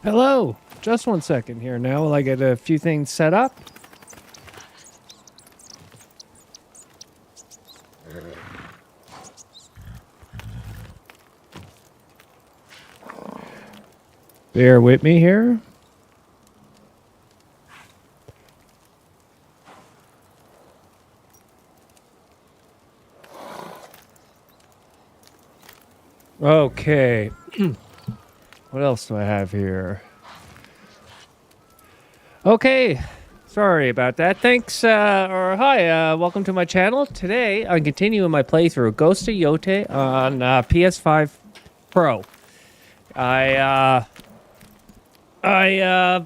Hello. Just one second here now while I get a few things set up. Bear with me here. Okay. What else do I have here? Okay. Sorry about that. Thanks, or hi, welcome to my channel. Today, I'm continuing my playthrough Ghost of Yotei on PS5 Pro. I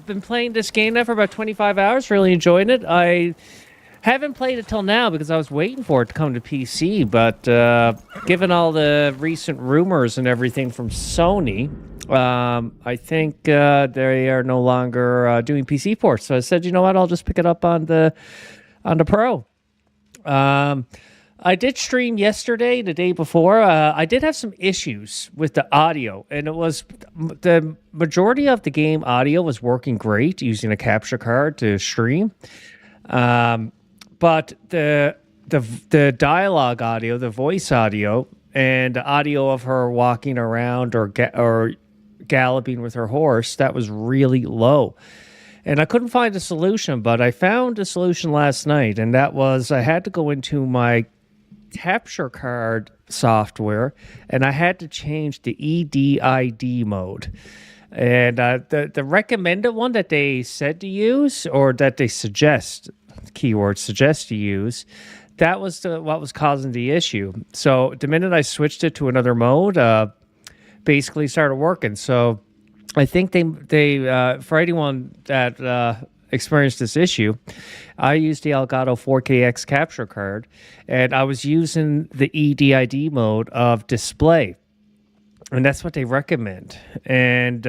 been playing this game now for about 25 hours, really enjoying it. I haven't played it till now because I was waiting for it to come to PC, but given all the recent rumors and everything from Sony, I think they are no longer doing PC ports. So I said, you know what, I'll just pick it up on the Pro. I did stream yesterday, the day before. I did have some issues with the audio, and it was the majority of the game audio was working great using a capture card to stream. But the dialogue audio, the voice audio, and the audio of her walking around or galloping with her horse, that was really low. And I couldn't find a solution, but I found a solution last night, and that was I had to go into my capture card software and I had to change the EDID mode. And the recommended one that they said to use, or that they suggest to use, that was what was causing the issue. So the minute I switched it to another mode, basically started working. So I think they for anyone that experienced this issue, I used the Elgato 4KX capture card, and I was using the EDID mode of display, and that's what they recommend. And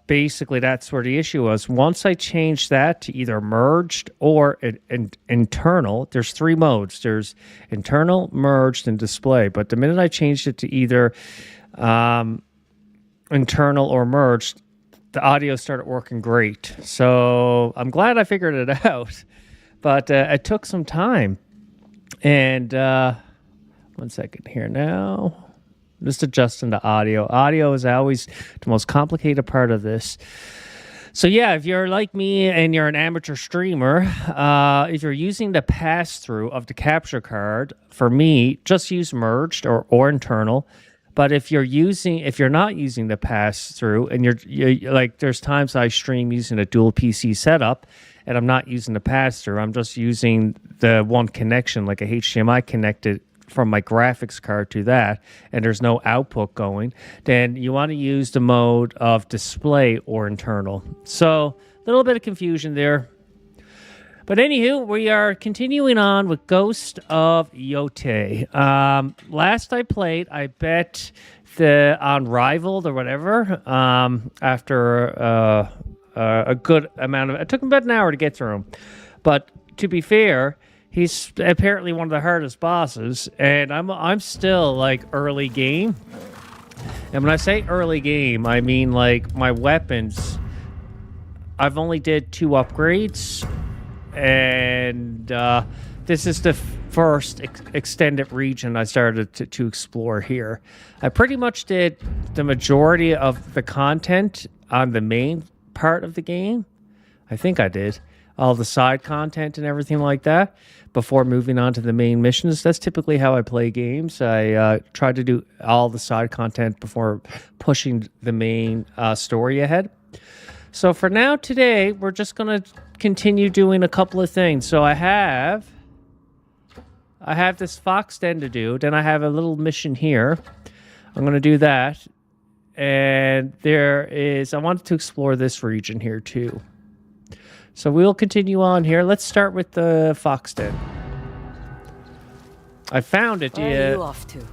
basically, that's where the issue was. Once I changed that to either merged or internal, there's three modes. There's internal, merged, and display. But the minute I changed it to either internal or merged, the audio started working great. So I'm glad I figured it out, but it took some time. And 1 second here now. Just adjusting the audio. Audio is always the most complicated part of this. So yeah, if you're like me and you're an amateur streamer, if you're using the pass-through of the capture card, for me, just use merged or internal. But if you're not using the pass through, and you're like, there's times I stream using a dual PC setup, and I'm not using the pass through. I'm just using the one connection, like a HDMI connected from my graphics card to that, and there's no output going. Then you want to use the mode of display or internal. So a little bit of confusion there. But anywho, we are continuing on with Ghost of Yotei. Last I played, I bet on Rivaled or whatever. After a good amount of, it took him about an hour to get through him. But to be fair, he's apparently one of the hardest bosses, and I'm still like early game. And when I say early game, I mean like my weapons. I've only did 2 upgrades. And this is the first extended region I started to explore here. I pretty much did the majority of the content on the main part of the game. I think I did all the side content and everything like that before moving on to the main missions. That's typically how I play games. I try to do all the side content before pushing the main story ahead. So for now, today, we're just going to continue doing a couple of things. So I have this fox den to do. Then I have a little mission here. I'm going to do that. And I wanted to explore this region here too. So we'll continue on here. Let's start with the fox den. I found it. Where are you off to?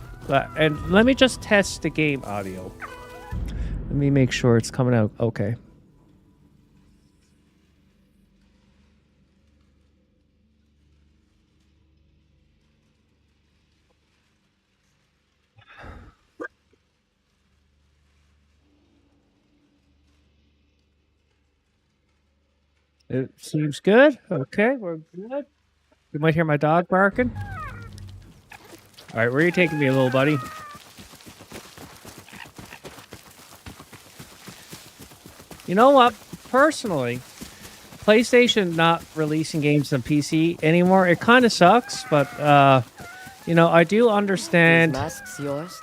And let me just test the game audio. Let me make sure it's coming out okay. It seems good. Okay, we're good. You might hear my dog barking. All right, where are you taking me, little buddy? You know what? Personally, PlayStation not releasing games on PC anymore, it kind of sucks, but I do These understand. masks yours?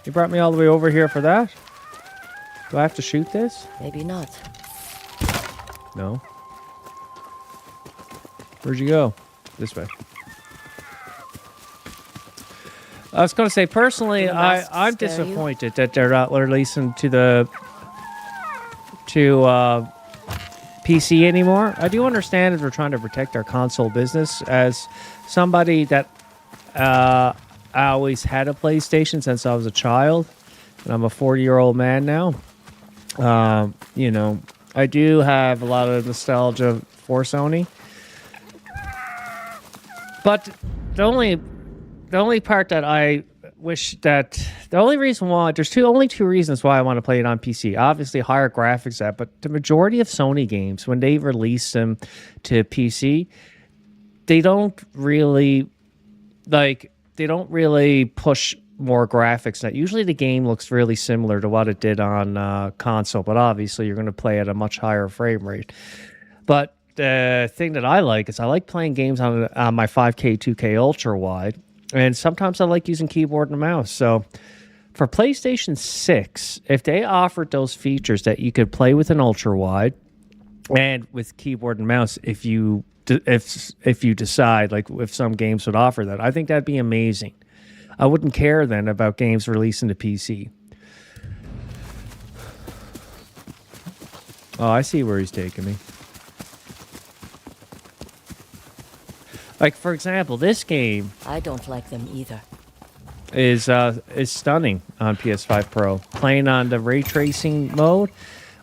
You brought me all the way over here for that? Do I have to shoot this? Maybe not. No. Where'd you go? This way. I was going to say, personally, Do masks I'm scare you? disappointed that they're not releasing to PC anymore. I do understand that they're trying to protect our console business. As somebody that I always had a PlayStation since I was a child, and I'm a 40-year-old man now. I do have a lot of nostalgia for Sony. But the only part that I wish that the only reason why there's only two reasons why I want to play it on PC. Obviously, higher graphics at, but the majority of Sony games when they release them to PC, they don't really push more graphics. That usually the game looks really similar to what it did on console, but obviously you're going to play at a much higher frame rate. But the thing that I like is I like playing games on my 5K 2K ultra wide, and sometimes I like using keyboard and mouse. So for PlayStation 6, if they offered those features that you could play with an ultra wide and with keyboard and mouse, if you decide, like if some games would offer that, I think that'd be amazing. I wouldn't care then about games releasing to PC. Oh, I see where he's taking me. Like, for example, this game I don't like them either. is stunning on PS5 Pro. Playing on the ray tracing mode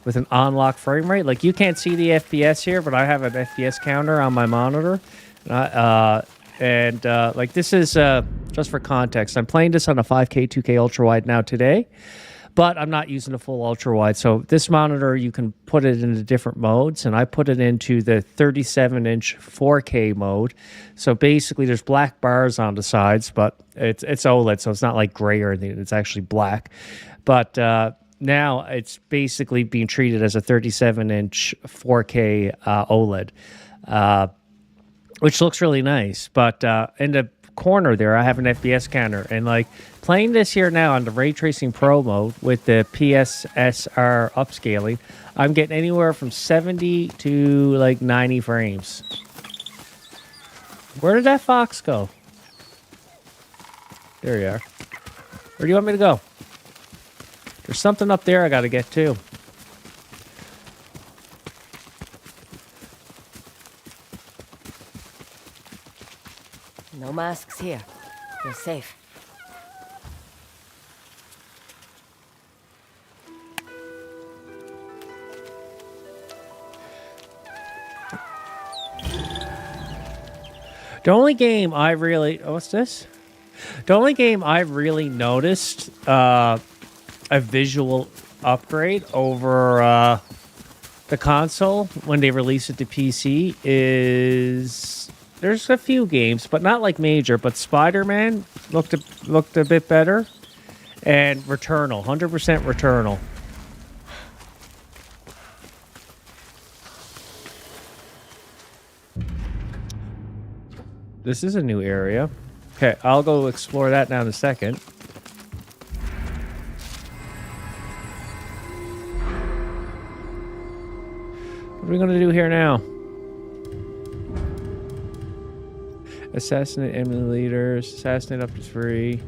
with an unlocked frame rate. Like, you can't see the FPS here, but I have an FPS counter on my monitor. Like, this is just for context. I'm playing this on a 5K 2K ultra wide now today, but I'm not using the full ultra wide. So this monitor, you can put it into different modes, and I put it into the 37-inch 4K mode. So basically, there's black bars on the sides, but it's OLED, so it's not like gray or anything. It's actually black. But now it's basically being treated as a 37-inch 4K OLED, which looks really nice. But in the corner there, I have an FPS counter, and like playing this here now on the Ray Tracing Pro mode with the PSSR upscaling, I'm getting anywhere from 70 to like 90 frames. Where did that fox go? There you are. Where do you want me to go? There's something up there I got to get to. No masks here. You're safe. The only game I really... what's this? The only game I really noticed a visual upgrade over the console when they release it to PC is... There's a few games, but not like major, but Spider-Man looked a bit better. And Returnal, 100% Returnal. This is a new area. Okay, I'll go explore that now in a second. What are we going to do here now? Assassinate enemy leaders. Assassinate up to 3.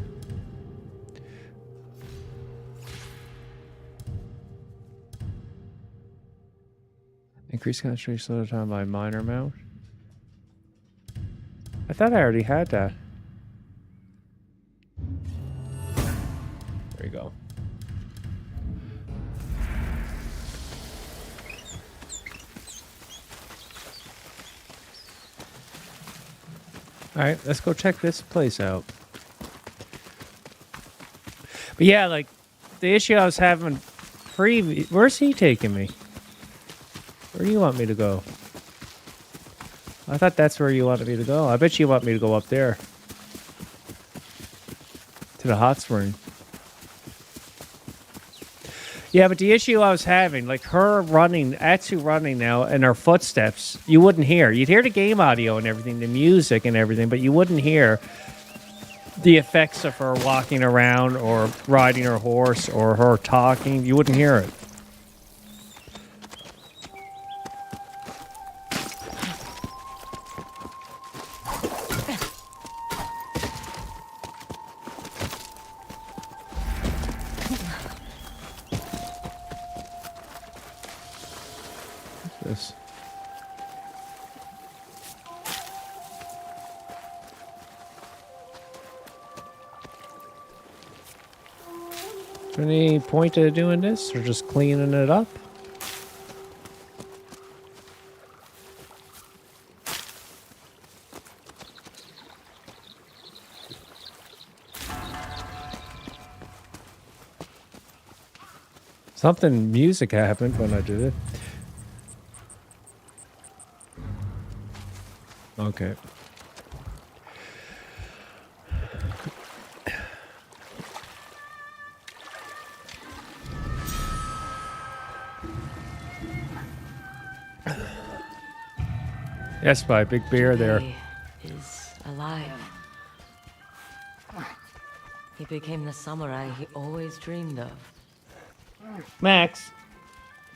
Increase concentration slow time by minor amount. I thought I already had that. There you go. All right, let's go check this place out. But yeah, like the issue I was having where's he taking me? Where do you want me to go? I thought that's where you wanted me to go. I bet you want me to go up there. To the hot spring. Yeah, but the issue I was having, like her running, Atsu running now, and her footsteps, you wouldn't hear. You'd hear the game audio and everything, the music and everything, but you wouldn't hear the effects of her walking around or riding her horse or her talking. You wouldn't hear it. This. Any point to doing this or just cleaning it up? Something music happened when I did it. Okay. Yes, by big bear there. Yotei is alive. He became the samurai he always dreamed of. Max.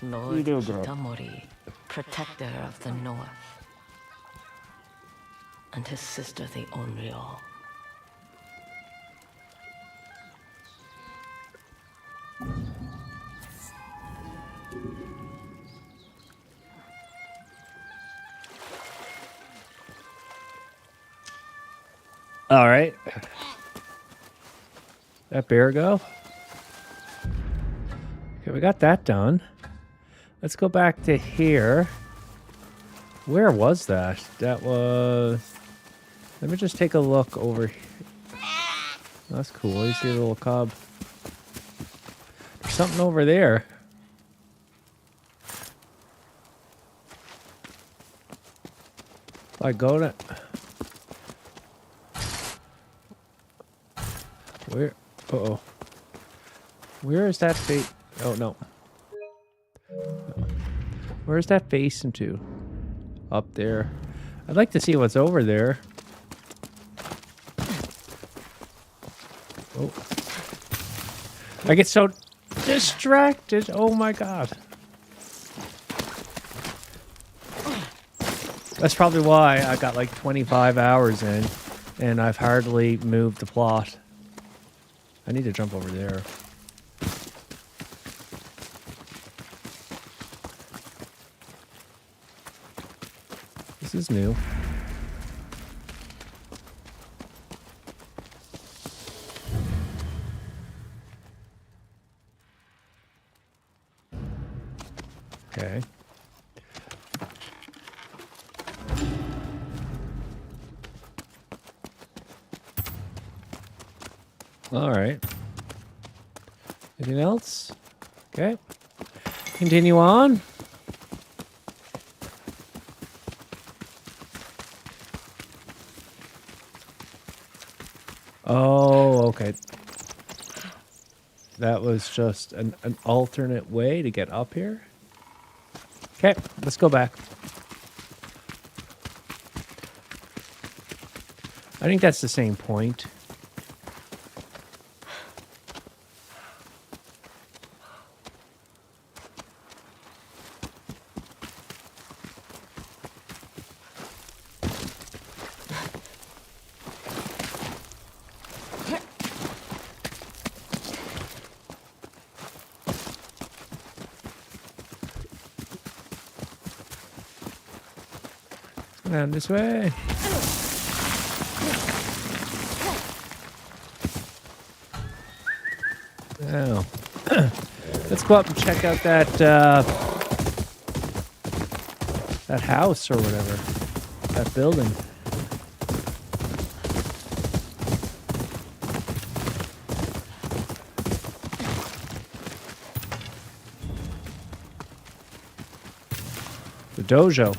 Lord do, girl? Kitamori, protector of the North. And his sister, the Onryo. All right. That bear go? Okay, we got that done. Let's go back to here. Where was that? That was... Let me just take a look over here. That's cool. You see a little cub. There's something over there. If I go to... Where? Uh-oh. Where is that face? Oh, no. Where is that facing to? Up there. I'd like to see what's over there. Oh. I get so distracted. Oh, my God. That's probably why I got like 25 hours in and I've hardly moved the plot. I need to jump over there. This is new. Okay. All right. Anything else? Okay. Continue on. Oh, okay. That was just an alternate way to get up here. Okay, let's go back. I think that's the same point. Down this way. Now, let's go up and check out that that house or whatever, that building. The dojo.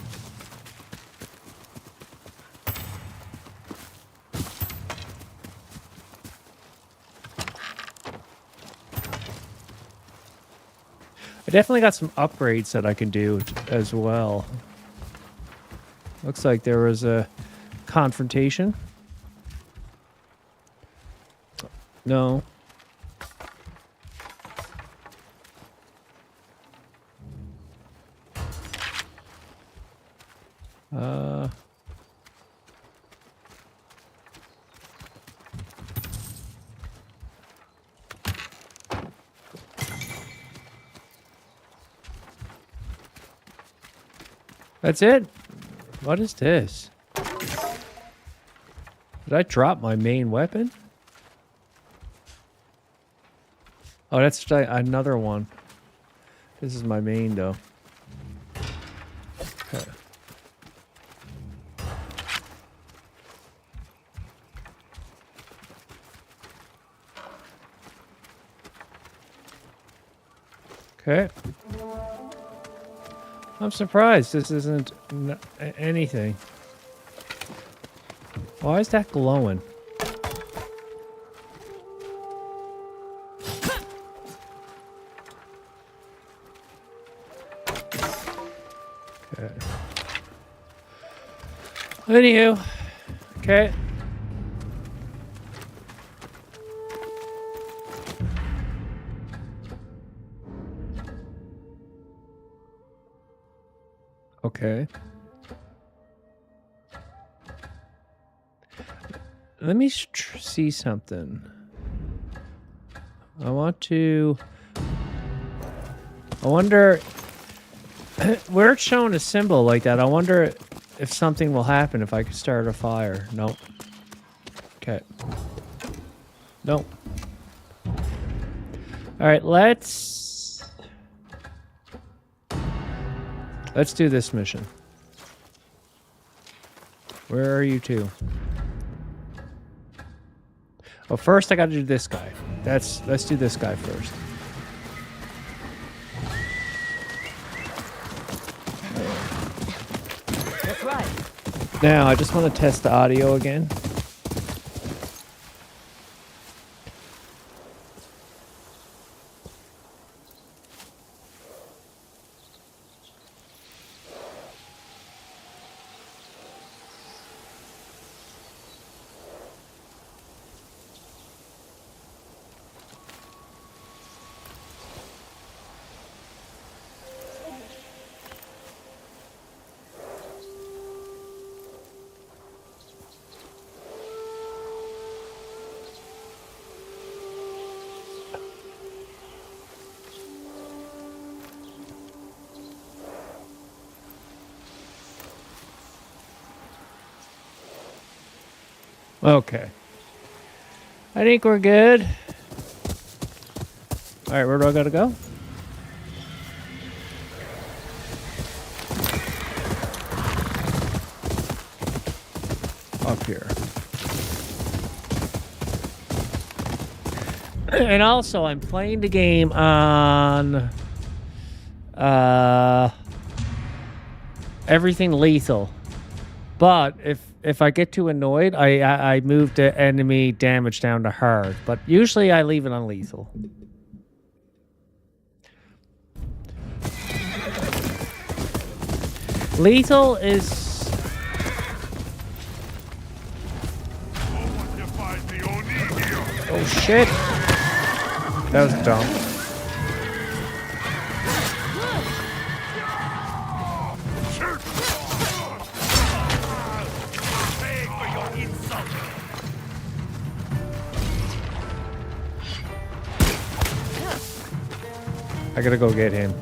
I definitely got some upgrades that I can do as well. Looks like there was a confrontation. No. That's it? What is this? Did I drop my main weapon? Oh, that's another one. This is my main, though. Okay. Okay. I'm surprised this isn't anything. Why is that glowing? Okay. Anywho. Okay. Okay. Let me see something. I wonder where it's showing a symbol like that. I wonder if something will happen if I could start a fire. Nope. Okay. Nope. All right, let's do this mission. Where are you two? Well, first I got to do this guy. Let's do this guy first. That's right. Now I just want to test the audio again. Okay. I think we're good. All right, where do I gotta go? Up here. And also, I'm playing the game on everything lethal. But if I get too annoyed, I move the enemy damage down to hard. But usually I leave it on lethal. Lethal is... Oh shit! That was dumb. I gotta go get him.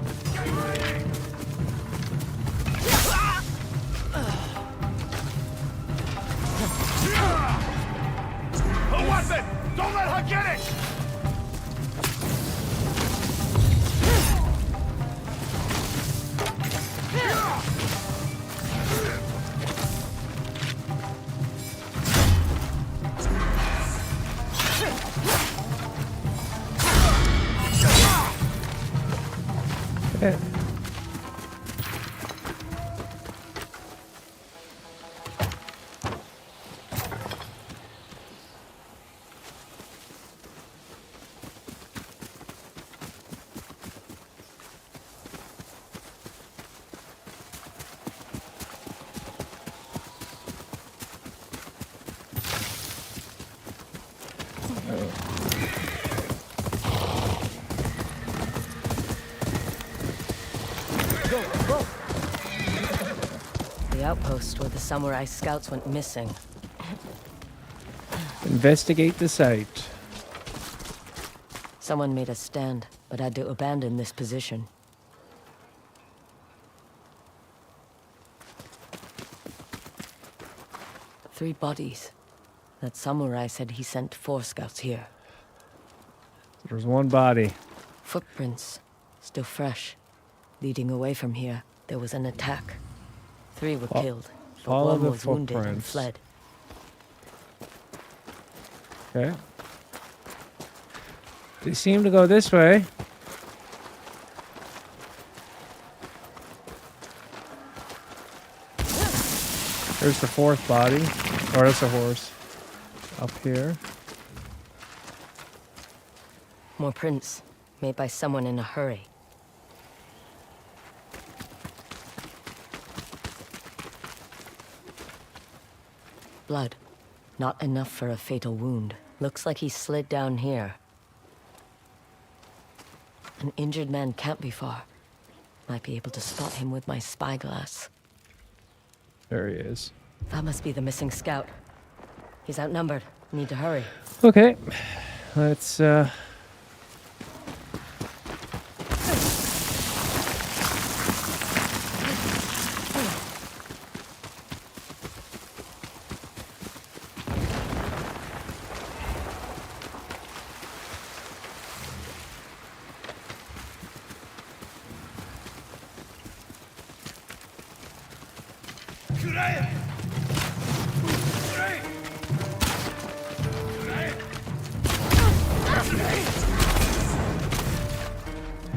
A weapon! Don't let her get it! Go, go! The outpost where the samurai scouts went missing. Investigate the site. Someone made a stand, but had to abandon this position. Three bodies. That samurai said he sent 4 scouts here. There's one body. Footprints, still fresh. Leading away from here, there was an attack. 3 were killed, but follow one the was wounded and footprints. fled. Okay. They seem to go this way. There's the 4th body. Or that's a horse. Up here. More prints, made by someone in a hurry. Blood. Not enough for a fatal wound. Looks like he slid down here. An injured man can't be far. Might be able to spot him with my spyglass. There he is. That must be the missing scout. He's outnumbered. Need to hurry. Okay. Let's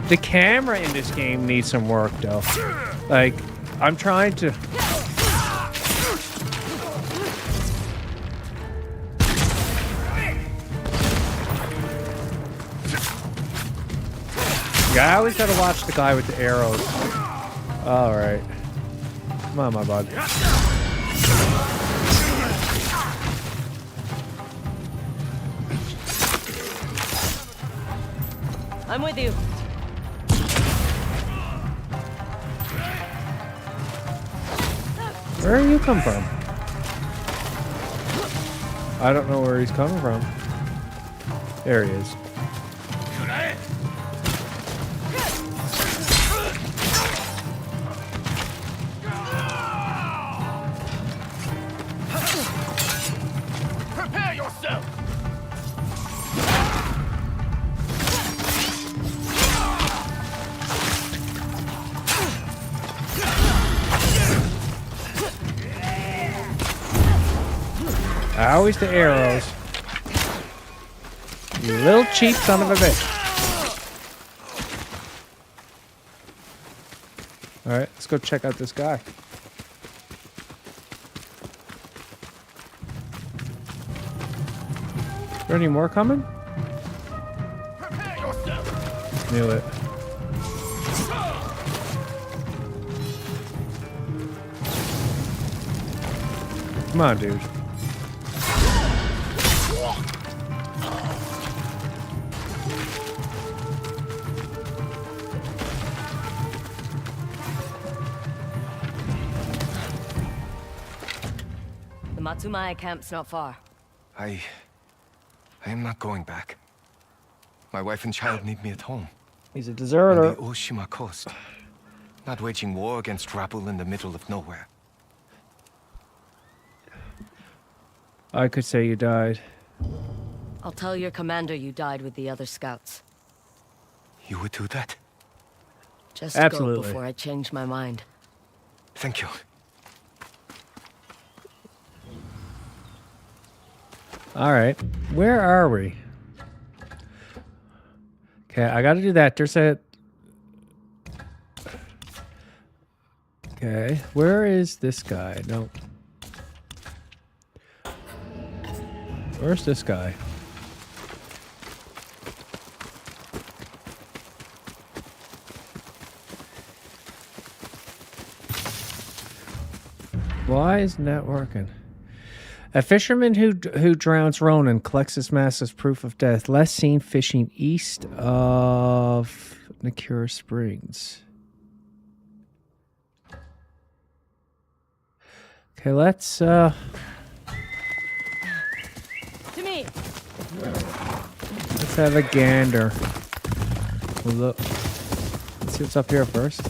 the camera in this game needs some work though. Like, I'm trying to... Yeah, I always gotta watch the guy with the arrows. Alright. Come on, my bud. I'm with you. Where are you come from? I don't know where he's coming from. There he is. Prepare yourself! Always the arrows. You little cheap son of a bitch. Alright, let's go check out this guy. Is there any more coming? Prepare yourself! Knew it. Come on, dude. The Matsumaya camp's not far. I am not going back. My wife and child need me at home. He's a On deserter. the Oshima coast. Not waging war against rabble in the middle of nowhere. I could say you died. I'll tell your commander you died with the other scouts. You would do that? Just Absolutely. go before I change my mind. Thank you. Alright. Where are we? Okay, I gotta do that. There's a... Okay, where is this guy? No. Where's this guy? Why isn't that working? A fisherman who drowns Ronan collects his mask as proof of death. Last seen fishing east of Nakura Springs. Okay, let's To me. let's have a gander. Look. Let's see what's up here first.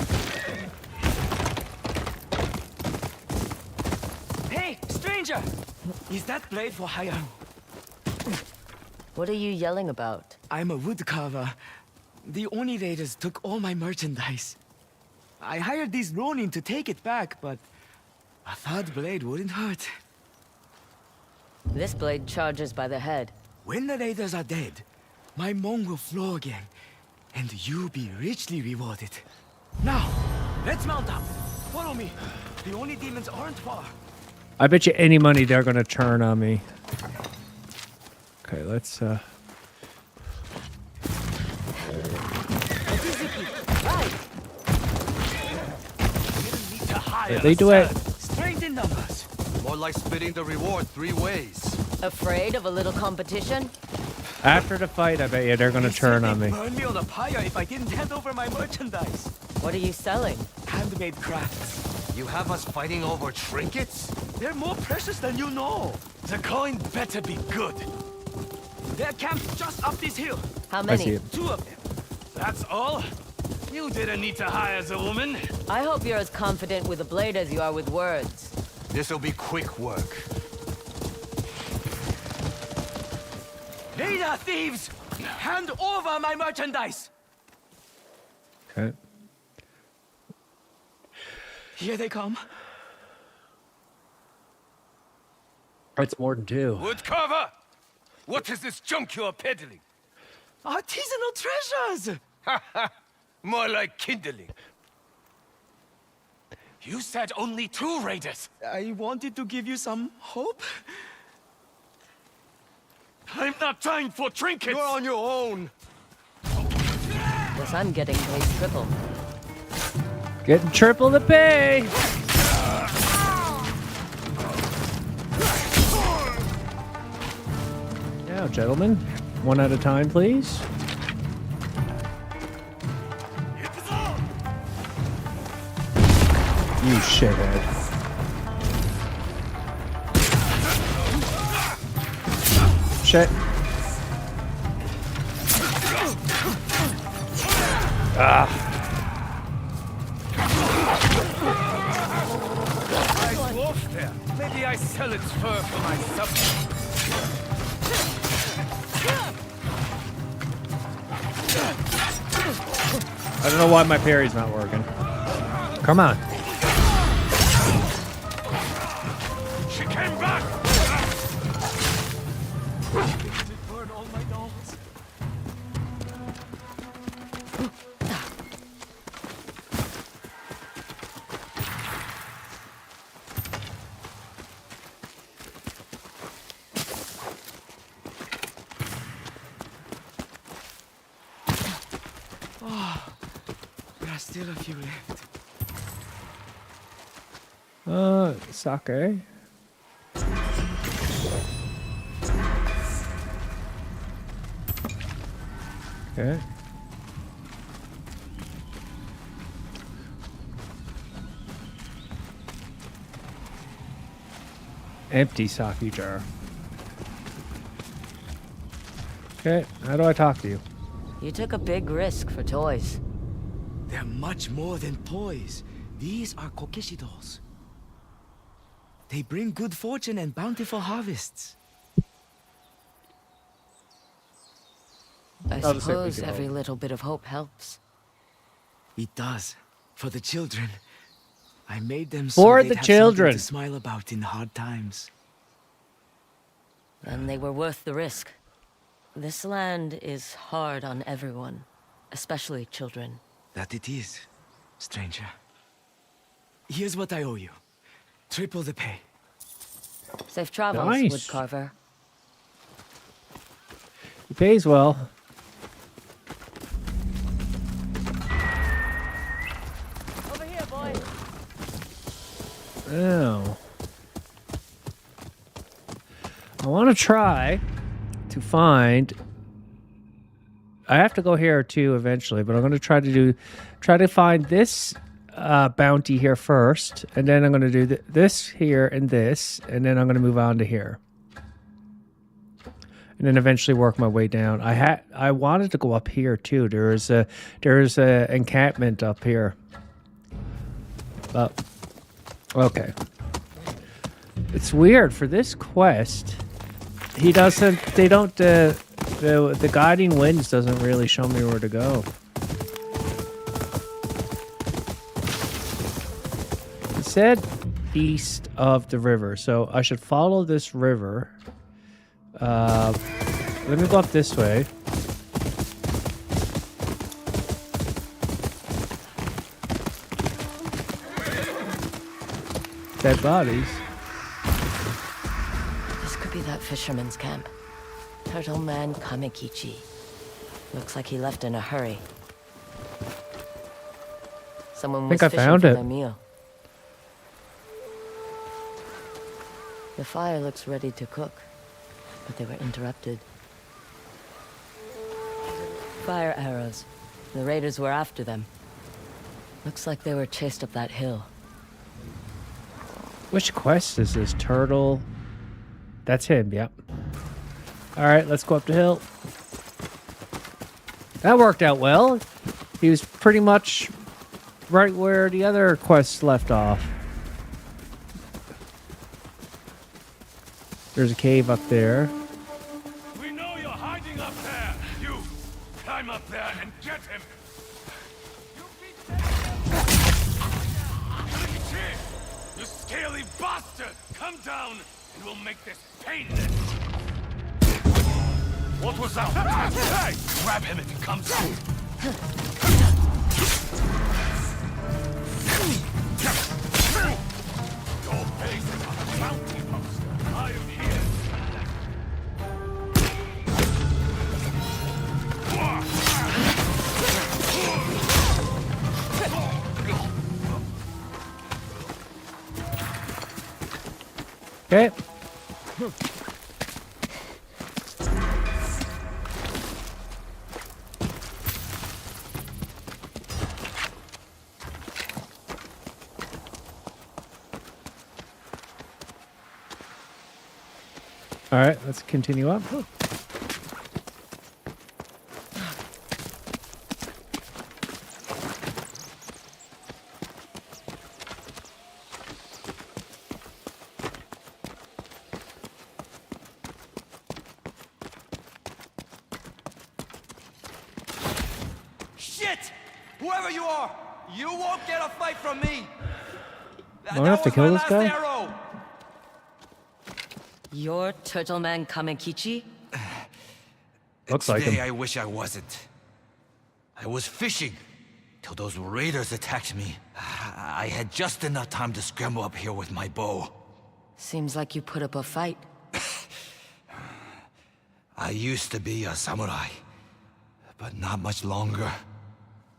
Hey, stranger! Is that blade for hire? What are you yelling about? I'm a woodcarver. The Oni raiders took all my merchandise. I hired these Ronin to take it back, but a third blade wouldn't hurt. This blade charges by the head. When the raiders are dead, my Mong will flow again, and you'll be richly rewarded. Now, let's mount up. Follow me. The Oni demons aren't far. I bet you any money they're gonna turn on me. Okay, let's they do it. Strength in numbers. More like splitting the reward 3 ways. Afraid of a little competition? After the fight, I bet you they're gonna turn on me. Burn me on a pyre if I didn't hand over my merchandise. What are you selling? Handmade crafts. You have us fighting over trinkets? They're more precious than you know. The coin better be good. They're camped just up this hill. How I see many? it. 2 of them. That's all? You didn't need to hire the woman. I hope you're as confident with a blade as you are with words. This'll be quick work. Raider thieves! Hand over my merchandise! Okay. Here they come. It's more than 2. Woodcarver! What is this junk you're peddling? Artisanal treasures! More like kindling. You said only 2 raiders. I wanted to give you some hope. I'm not trying for trinkets! You're on your own! Guess I'm getting paid triple. Getting triple the pay. Now, gentlemen, one at a time, please. You shithead. Shit. Nice wolf there. Maybe I sell its fur for my supper. I don't know why my parry's not working. Come on. She came back! Did burn all my dolls. There are still a few left. Sake. Okay. Empty sake jar. Okay, how do I talk to you? You took a big risk for toys. They're much more than toys. These are kokeshi dolls. They bring good fortune and bountiful harvests. I I'll just say we suppose can every hope. little bit of hope helps. It does. For the children. I made them For they'd the have something children. to smile about in hard times. And they were worth the risk. This land is hard on everyone, especially children. That it is, stranger. Here's what I owe you. Triple the pay. Safe travels, Nice. woodcarver. He pays well. Over here, boy. Oh. I want to try to find. I have to go here too eventually, but I'm going to try to find this bounty here first, and then I'm going to do this here and this, and then I'm going to move on to here. And then eventually work my way down. I wanted to go up here too. There's a encampment up here. But okay. It's weird for this quest. He doesn't. They don't. The guiding winds doesn't really show me where to go. It said east of the river, so I should follow this river. Let me go up this way. Dead bodies. This could be that fisherman's camp. Turtle Man Kamekichi. Looks like he left in a hurry. Someone was fishing for their meal. The fire looks ready to cook, but they were interrupted. Fire arrows. The raiders were after them. Looks like they were chased up that hill. Which quest is this? Turtle. That's him, yep. Alright, let's go up the hill. That worked out well. He was pretty much right where the other quests left off. There's a cave up there. We know you're hiding up there. You climb up there and get him. You scaly bastard! Come down and we'll make this painless. What was that? Hey! Grab him if he comes out. Your face is on a bounty poster. I am here. Okay. All right, let's continue up. Shit! Whoever you are, you won't get a fight from me. Do I have to kill this guy? Arrow. You're Turtle Man Kamekichi? Looks like Today him. I wish I wasn't. I was fishing till those raiders attacked me. I had just enough time to scramble up here with my bow. Seems like you put up a fight. I used to be a samurai, but not much longer.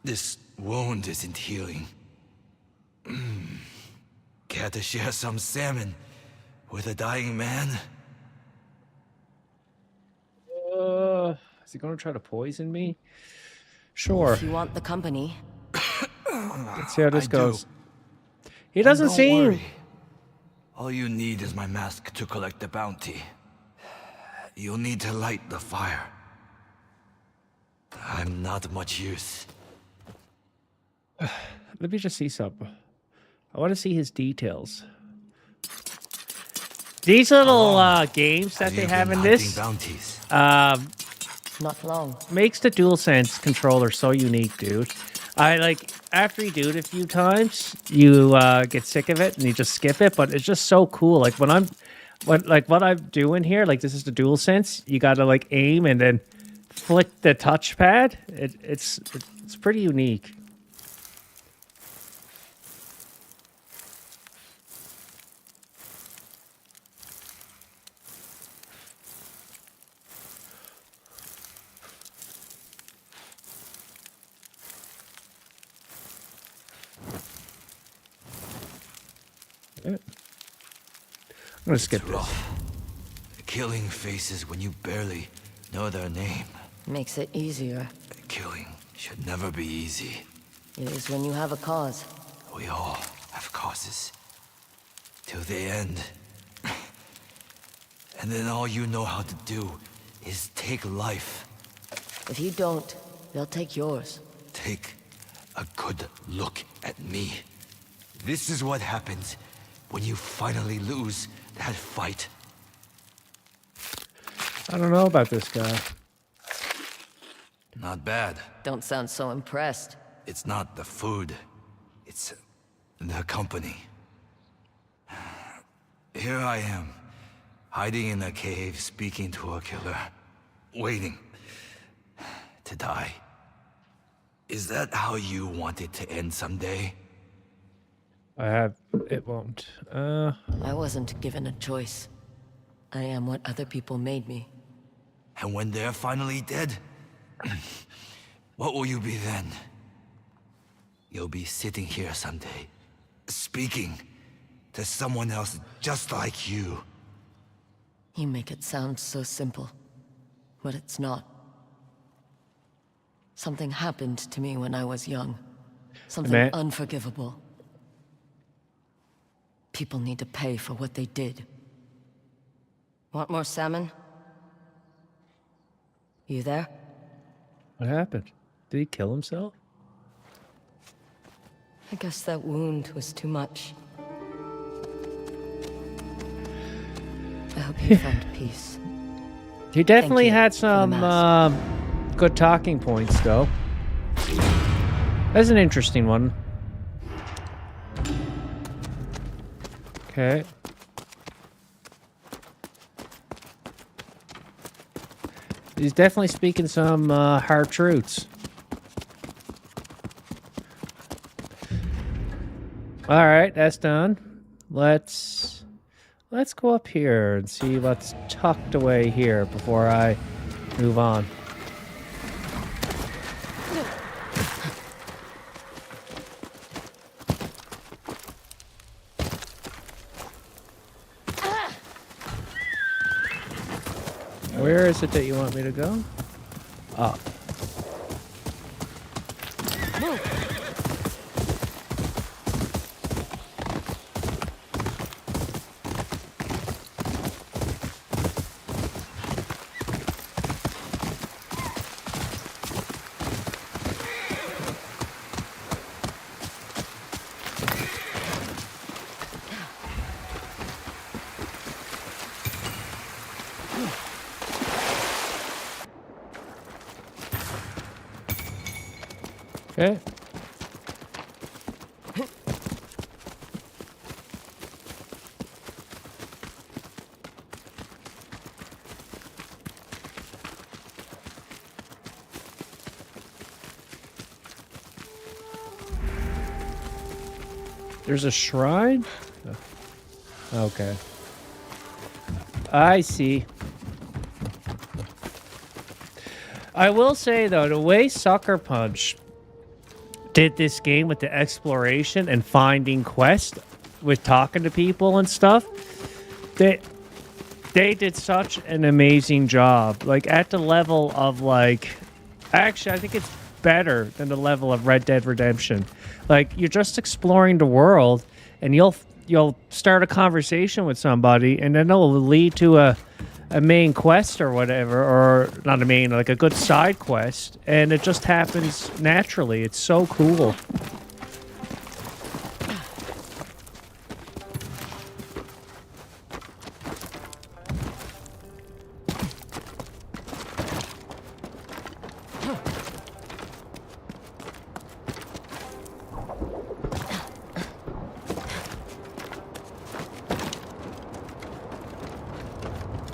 This wound isn't healing. Care to share some salmon with a dying man? Is he going to try to poison me? Sure. If you want the company. Let's see how this I goes. do. He doesn't Don't seem... worry. All you need is my mask to collect the bounty. You'll need to light the fire. I'm not much use. Let me just see something. I want to see his details. These little games that they have in this bounties? Not long. makes the DualSense controller so unique, dude. I like after you do it a few times, you get sick of it and you just skip it. But it's just so cool. Like what I'm doing here, like this is the DualSense. You got to like aim and then flick the touchpad. It's pretty unique. I'm gonna skip this. Rough. Killing faces when you barely know their name. Makes it easier. Killing should never be easy. It is when you have a cause. We all have causes. Till they end. And then all you know how to do is take life. If you don't, they'll take yours. Take a good look at me. This is what happens when you finally lose that fight. I don't know about this guy. Not bad. Don't sound so impressed. It's not the food. It's the company. Here I am, hiding in a cave, speaking to a killer, waiting to die. Is that how you want it to end someday? It won't. I wasn't given a choice. I am what other people made me. And when they're finally dead, what will you be then? You'll be sitting here someday, speaking to someone else just like you. You make it sound so simple, but it's not. Something happened to me when I was young. Something unforgivable. People need to pay for what they did. Want more salmon? You there? What happened? Did he kill himself? I guess that wound was too much. I hope you found peace. He definitely you had for the some good talking points, though. That's an interesting one. Okay. He's definitely speaking some hard truths. All right, that's done. Let's go up here and see what's tucked away here before I move on. Where is it that you want me to go? Up. Okay. There's a shrine? Okay. I see. I will say, though, the way Sucker Punch did this game with the exploration and finding quests with talking to people and stuff, they did such an amazing job. Like, at the level of, like... Actually, I think it's better than the level of Red Dead Redemption. Like, you're just exploring the world, and you'll start a conversation with somebody, and then it'll lead to a main quest or whatever, or not a main, like a good side quest, and it just happens naturally. It's so cool.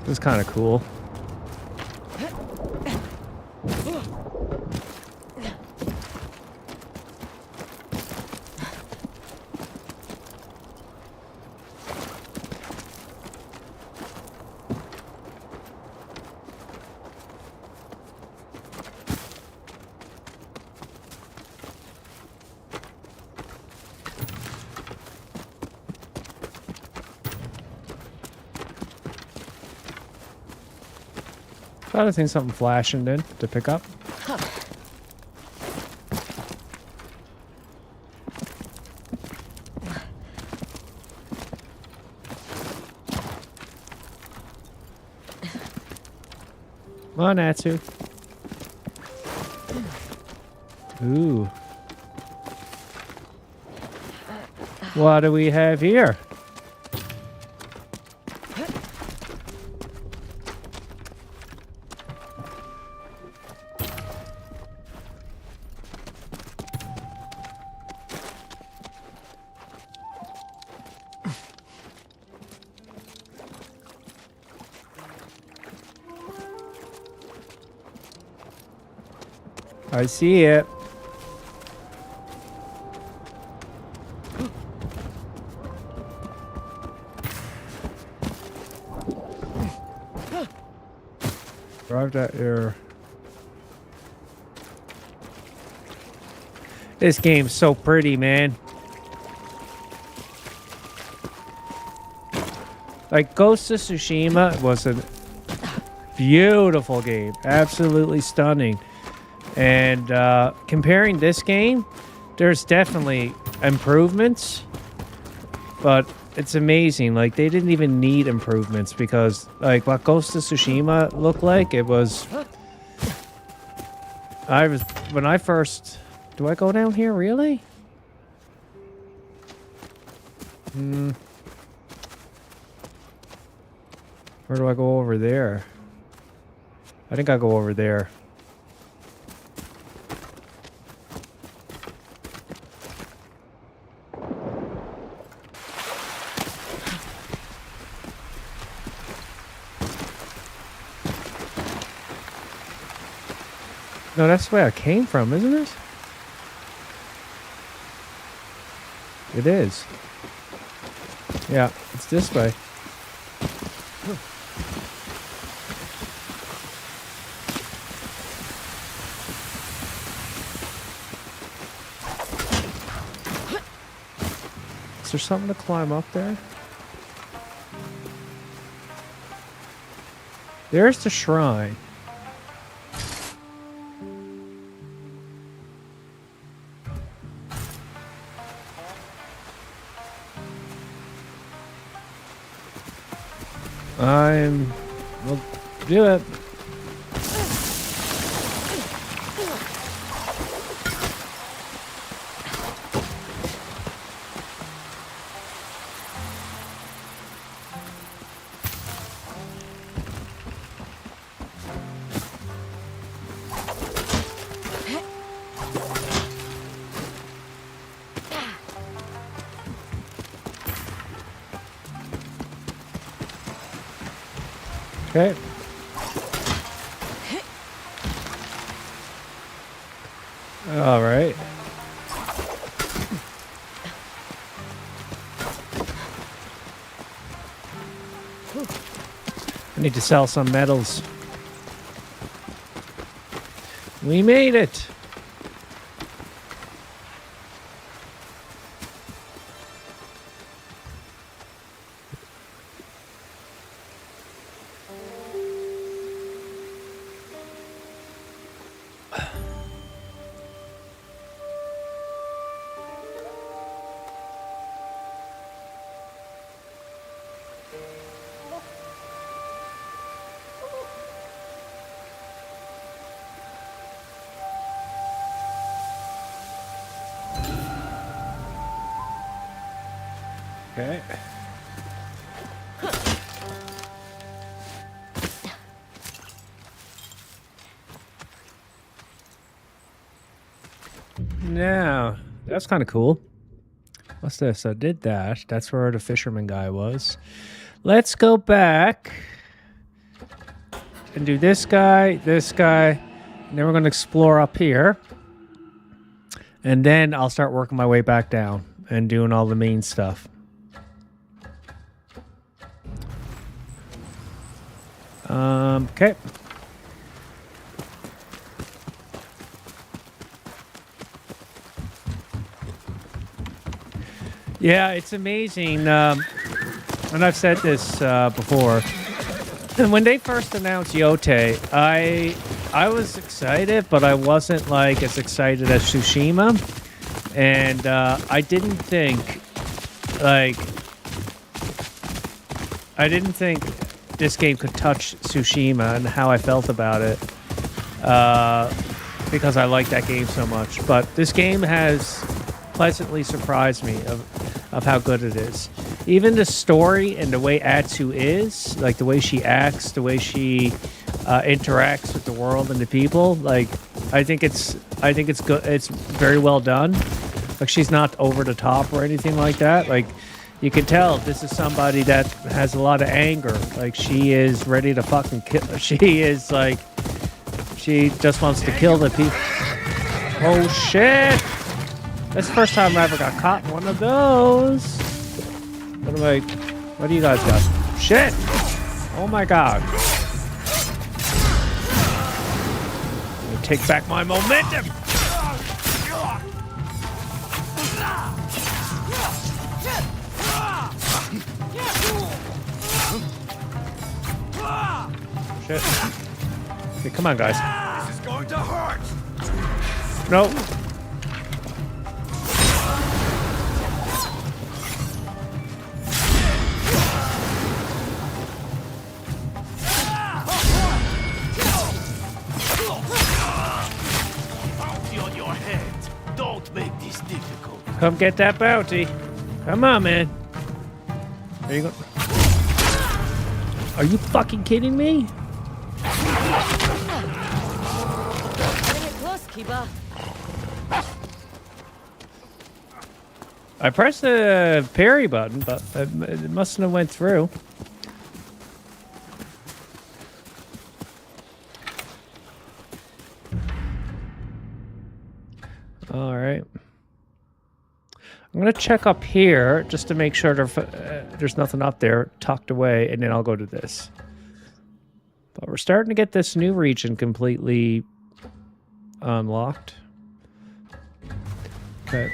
This is kind of cool. Thought I seen something flashing in to pick up. Come on, Natsu. Ooh. What do we have here? I see it. Drive that air. This game's so pretty, man. Like, Ghost of Tsushima was a beautiful game. Absolutely stunning. And comparing this game, there's definitely improvements. But it's amazing. Like, they didn't even need improvements because, like, what Ghost of Tsushima looked like, it was... When I first... Do I go down here, really? Or do I go over there? I think I go over there. No, that's where I came from, isn't it? It is. Yeah, it's this way. Is there something to climb up there? There's the shrine. We'll do it. Okay. All right. I need to sell some metals. We made it. Okay. Now, that's kind of cool. What's this? I did that. That's where the fisherman guy was. Let's go back and do this guy, and then we're going to explore up here. And then I'll start working my way back down and doing all the main stuff. Okay. Yeah, it's amazing. And I've said this before. And when they first announced Yotei, I was excited, but I wasn't like as excited as Tsushima. And I didn't think this game could touch Tsushima and how I felt about it, because I like that game so much. But this game has pleasantly surprised me of how good it is. Even the story and the way Atsu is, like the way she acts, the way she interacts with the world and the people, like I think it's good. It's very well done. Like she's not over the top or anything like that. Like you can tell this is somebody that has a lot of anger. Like she is ready to fucking kill. She is like, she just wants to kill the people. Oh shit! That's the first time I ever got caught in one of those. What do you guys got? Shit! Oh my god. Let me take back my momentum. Shit. Okay, come on, guys. This is going to hurt. No. Bounty on your head. Don't make this difficult. Come get that bounty. Come on, man. There you go. Are you fucking kidding me? Bring it close, Kiba. I pressed the parry button, but it mustn't have went through. All right. I'm going to check up here just to make sure there's nothing up there tucked away, and then I'll go to this. But we're starting to get this new region completely unlocked. Okay.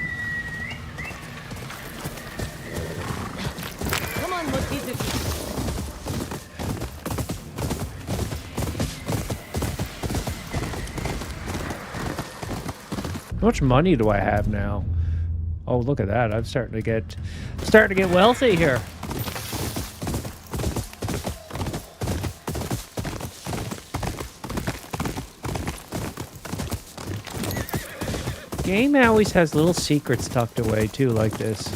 Come on, Motizu. How much money do I have now? Oh, look at that. I'm starting to get wealthy here. Game always has little secrets tucked away too, like this.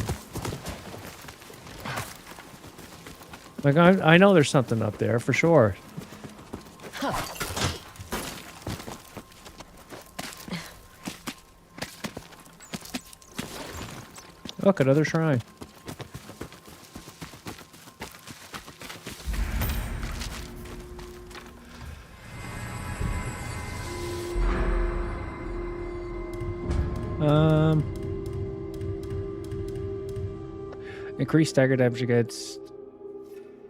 Like I know there's something up there for sure. Look, another shrine. Increase stagger damage against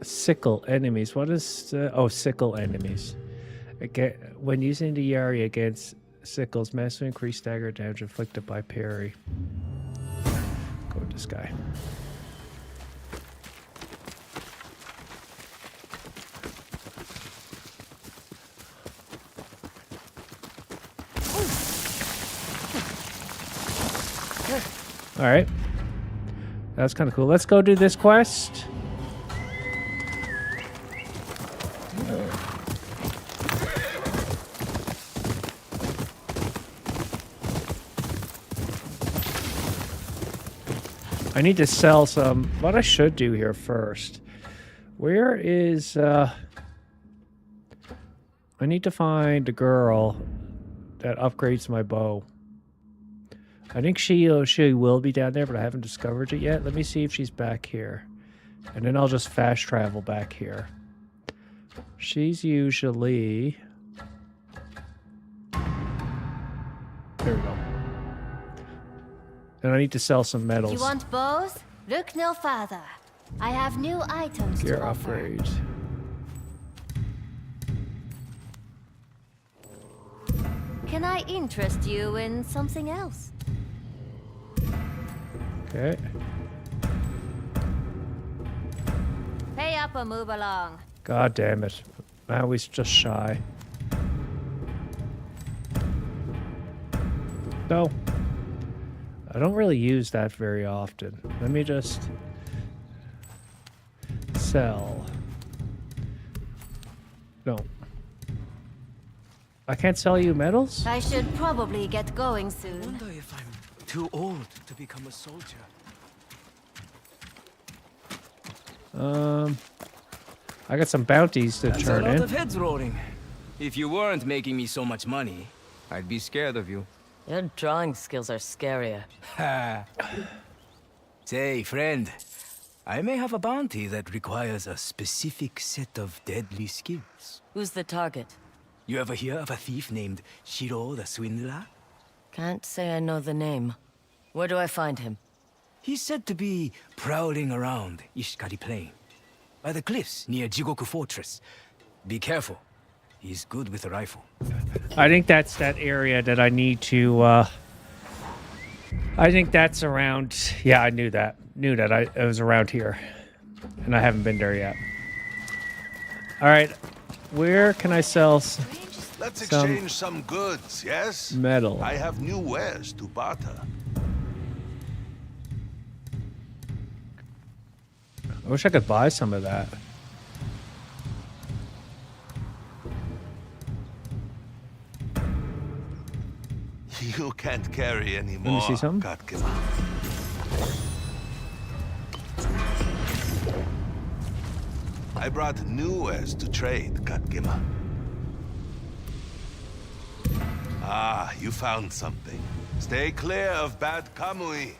sickle enemies. What is oh, sickle enemies? Again, when using the Yari against sickles, massively increase stagger damage inflicted by parry. Go with this guy. All right. That's kind of cool. Let's go do this quest. I need to sell some. What I should do here first. Where is... I need to find a girl that upgrades my bow. I think she will be down there, but I haven't discovered it yet. Let me see if she's back here. And then I'll just fast travel back here. She's usually... There we go. And I need to sell some metals. You want bows? Look no further. I have new items Gear to offer. upgrades. Can I interest you in something else? Okay. Pay up or move along. God damn it. Maui's just shy. No. I don't really use that very often. Let me just sell. No. I can't sell you metals? I should probably get going I soon. wonder if I'm too old to become a soldier. I got some bounties to That's a turn lot in. of heads rolling. If you weren't making me so much money, I'd be scared of you. Your drawing skills are scarier. Ha! Say, friend, I may have a bounty that requires a specific set of deadly skills. Who's the target? You ever hear of a thief named Shiro the Swindler? Can't say I know the name. Where do I find him? He's said to be prowling around Ishikari Plain, by the cliffs near Jigoku Fortress. Be careful. He's good with a rifle. I think that's that area that I need to, I think that's around, yeah, I knew that. It was around here. And I haven't been there yet. All right, where can I sell Let's some exchange some goods, yes? metal? I have new wares to barter. I wish I could buy some of that. You can't carry any Let me more, see something. Katkima. I brought new wares to trade, Katkima. Ah, you found something. Stay clear of bad Kamui.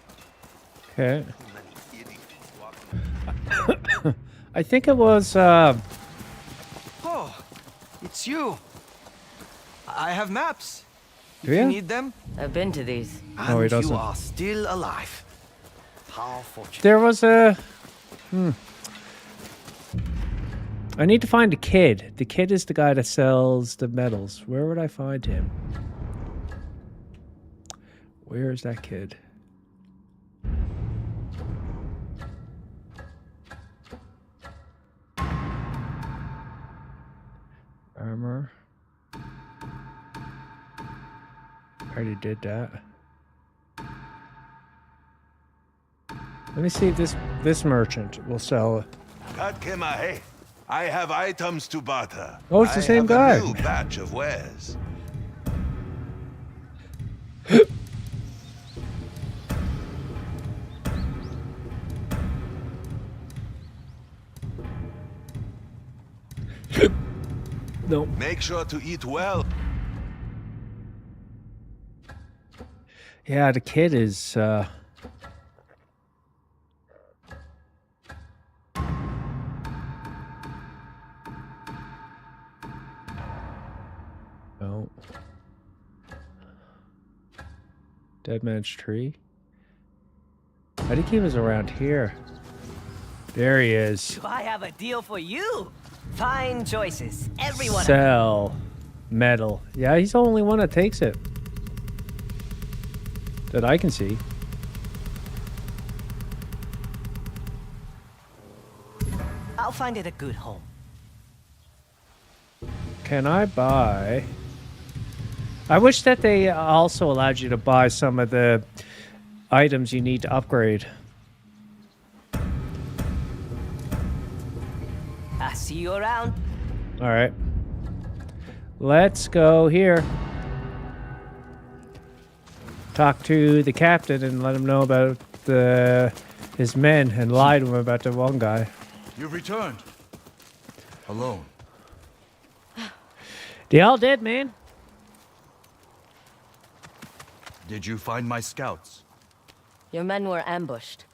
Okay. I think it was, Oh, it's you. I have maps. do you? Need them? I've been to these. No, he doesn't. You are still alive. How fortunate. There was a... I need to find a kid. The kid is the guy that sells the metals. Where would I find him? Where is that kid? Armor. I already did that. Let me see if this merchant will sell. Katkima, hey. I have items to barter. Oh, it's the same I guy. have a new batch of wares. No. Make sure to eat well. Yeah, the kid is. No. Dead Man's Tree. I think he was around here. There he is. I have a deal for you. Fine choices. Everyone. Sell metal. Yeah, he's the only one that takes it. That I can see. I'll find it a good home. Can I buy... I wish that they also allowed you to buy some of the items you need to upgrade. I'll see you around. All right. Let's go here. Talk to the captain and let him know about his men and lie to him about the one guy. You've returned. Alone. They all did, man. Did you find my scouts? Your men were ambushed.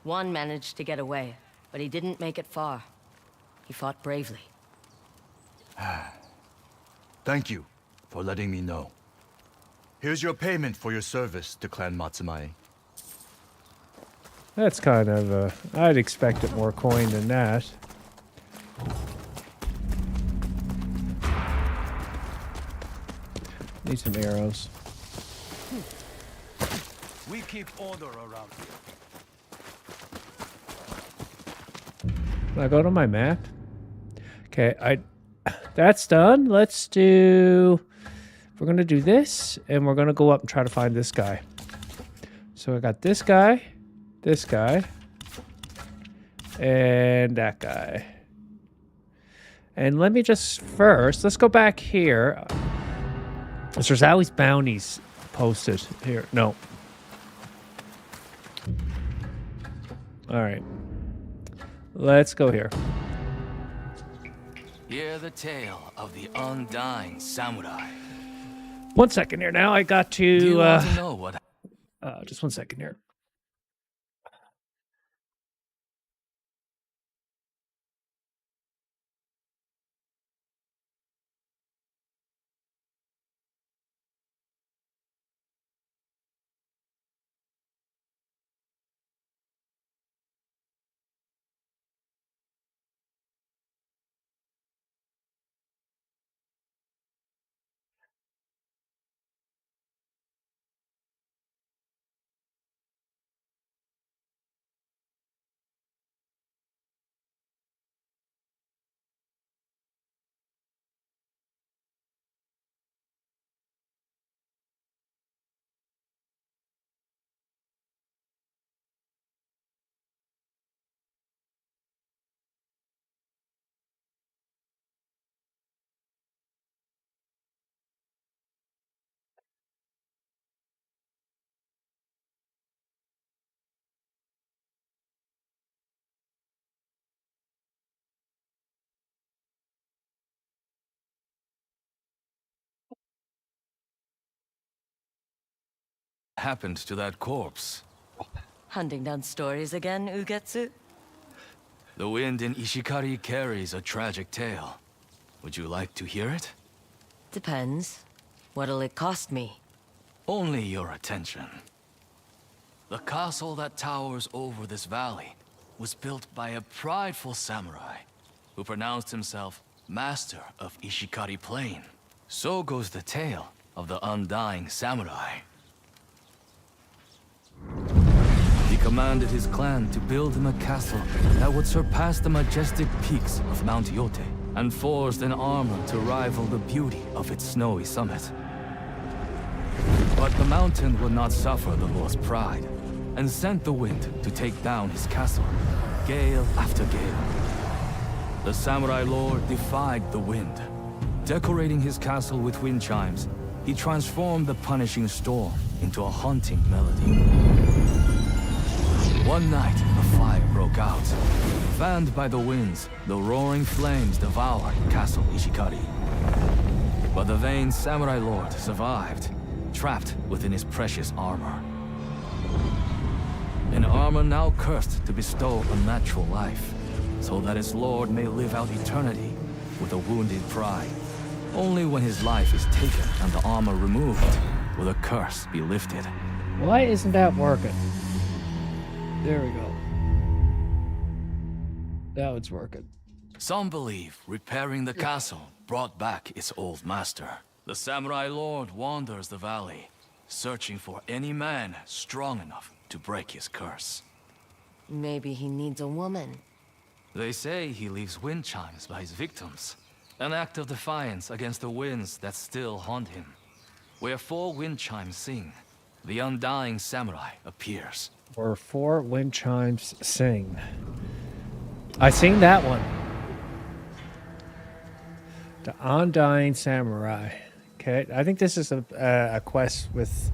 One managed to get away, but he didn't make it far. He fought bravely. Thank you for letting me know. Here's your payment for your service to Clan Matsumae. That's kind of, I'd expected more coin than that. Need some arrows. We keep order around here. Can I go to my map? Okay, that's done. Let's do... We're going to do this, and we're going to go up and try to find this guy. So I got this guy, and that guy. And let me just first, let's go back here. There's always bounties posted here. No. All right. Let's go here. Hear the tale of the undying samurai. 1 second here now. I got Do you to, want to know what just 1 second here. happened to that corpse. Hunting down stories again, Ugetsu? The wind in Ishikari carries a tragic tale. Would you like to hear it? Depends. What'll it cost me? Only your attention. The castle that towers over this valley was built by a prideful samurai who pronounced himself master of Ishikari Plain. So goes the tale of the undying samurai. He commanded his clan to build him a castle that would surpass the majestic peaks of Mount Yotei, and forged an armor to rival the beauty of its snowy summit. But the mountain would not suffer the lord's pride, and sent the wind to take down his castle, gale after gale. The samurai lord defied the wind. Decorating his castle with wind chimes, he transformed the punishing storm into a haunting melody. One night, a fire broke out. Fanned by the winds, the roaring flames devoured Castle Ishikari. But the vain samurai lord survived, trapped within his precious armor. An armor now cursed to bestow a natural life, so that its lord may live out eternity with a wounded pride. Only when his life is taken and the armor removed will the curse be lifted. Why isn't that working? There we go. Now it's working. Some believe repairing the castle brought back its old master. The samurai lord wanders the valley, searching for any man strong enough to break his curse. Maybe he needs a woman. They say he leaves wind chimes by his victims, an act of defiance against the winds that still haunt him. Where 4 wind chimes sing, the undying samurai appears. Where 4 wind chimes sing. I seen that one. The Undying Samurai. Okay, I think this is a quest with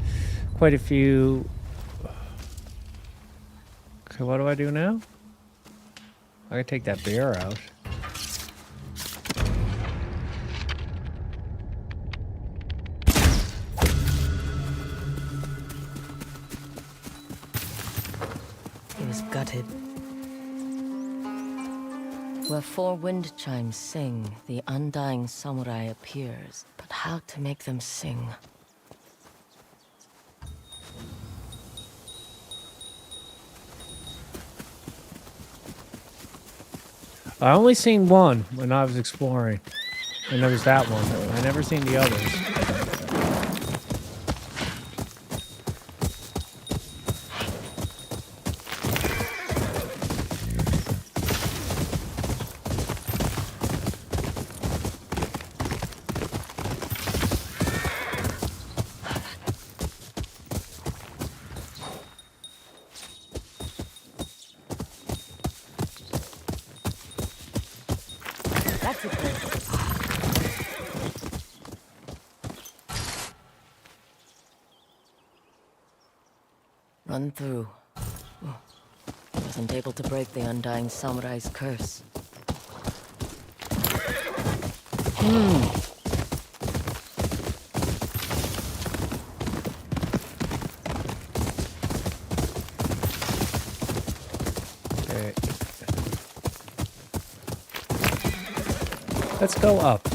quite a few. Okay, what do I do now? I can take that bear out. He was gutted. Where 4 wind chimes sing, the undying samurai appears. But how to make them sing? I only seen one when I was exploring, and there was that one. I never seen the others. That's Run through. Oh, wasn't able to break the undying samurai's curse. Okay. Let's go up.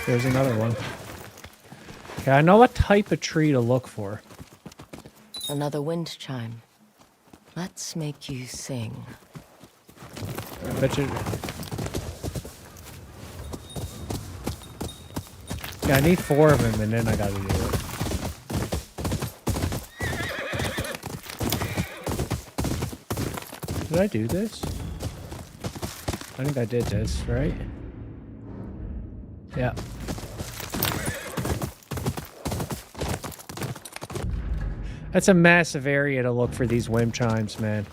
There's another one. Okay, I know what type of tree to look for. Another wind chime. Let's make you sing. I bet you. Yeah, I need 4 of them, and then I gotta do it. Did I do this? I think I did this, right? Yeah. That's a massive area to look for these wind chimes, man.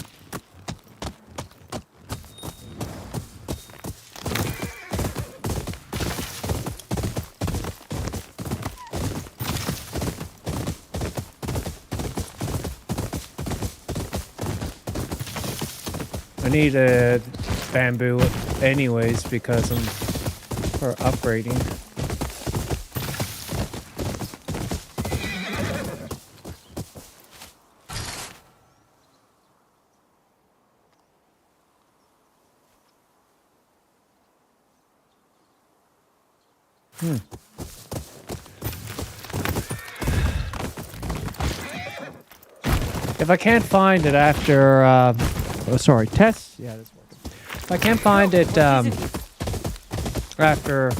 I need a bamboo anyways because I'm for upgrading. If I can't find it after, oh sorry, tests. Yeah, that's working. If I can't find it after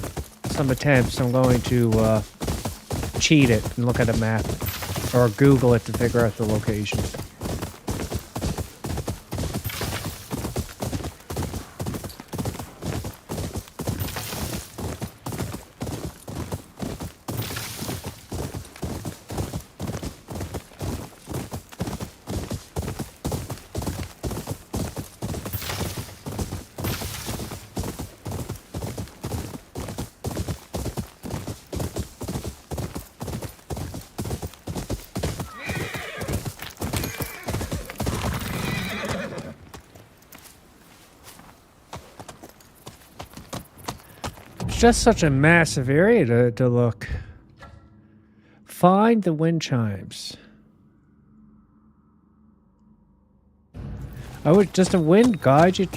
some attempts, I'm going to cheat it and look at a map or Google it to figure out the locations. Just such a massive area to look. Find the wind chimes. I would just a wind guide you.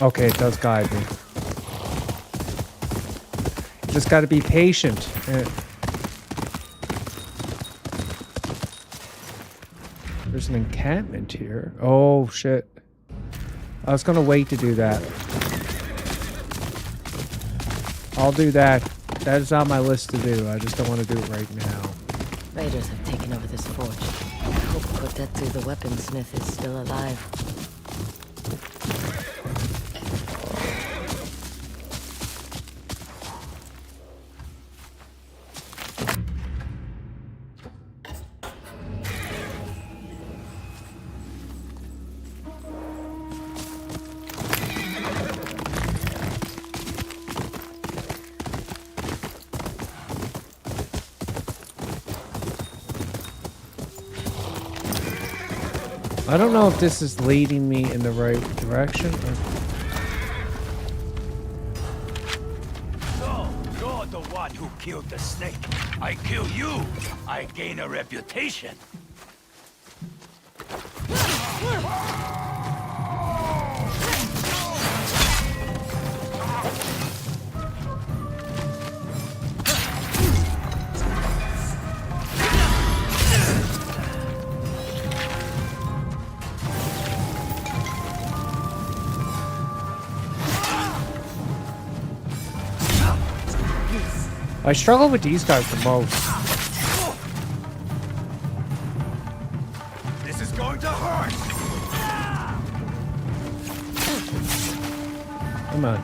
Okay, it does guide me. You just got to be patient. There's an encampment here. Oh shit. I was gonna wait to do that. I'll do that. That is on my list to do. I just don't want to do it right now. Raiders have taken over this forge. I hope Kotetsu the weaponsmith is still alive. I don't know if this is leading me in the right direction. So, you're the one who killed the snake. I kill you, I gain a reputation. I struggle with these guys the most. This is going to hurt. Come on.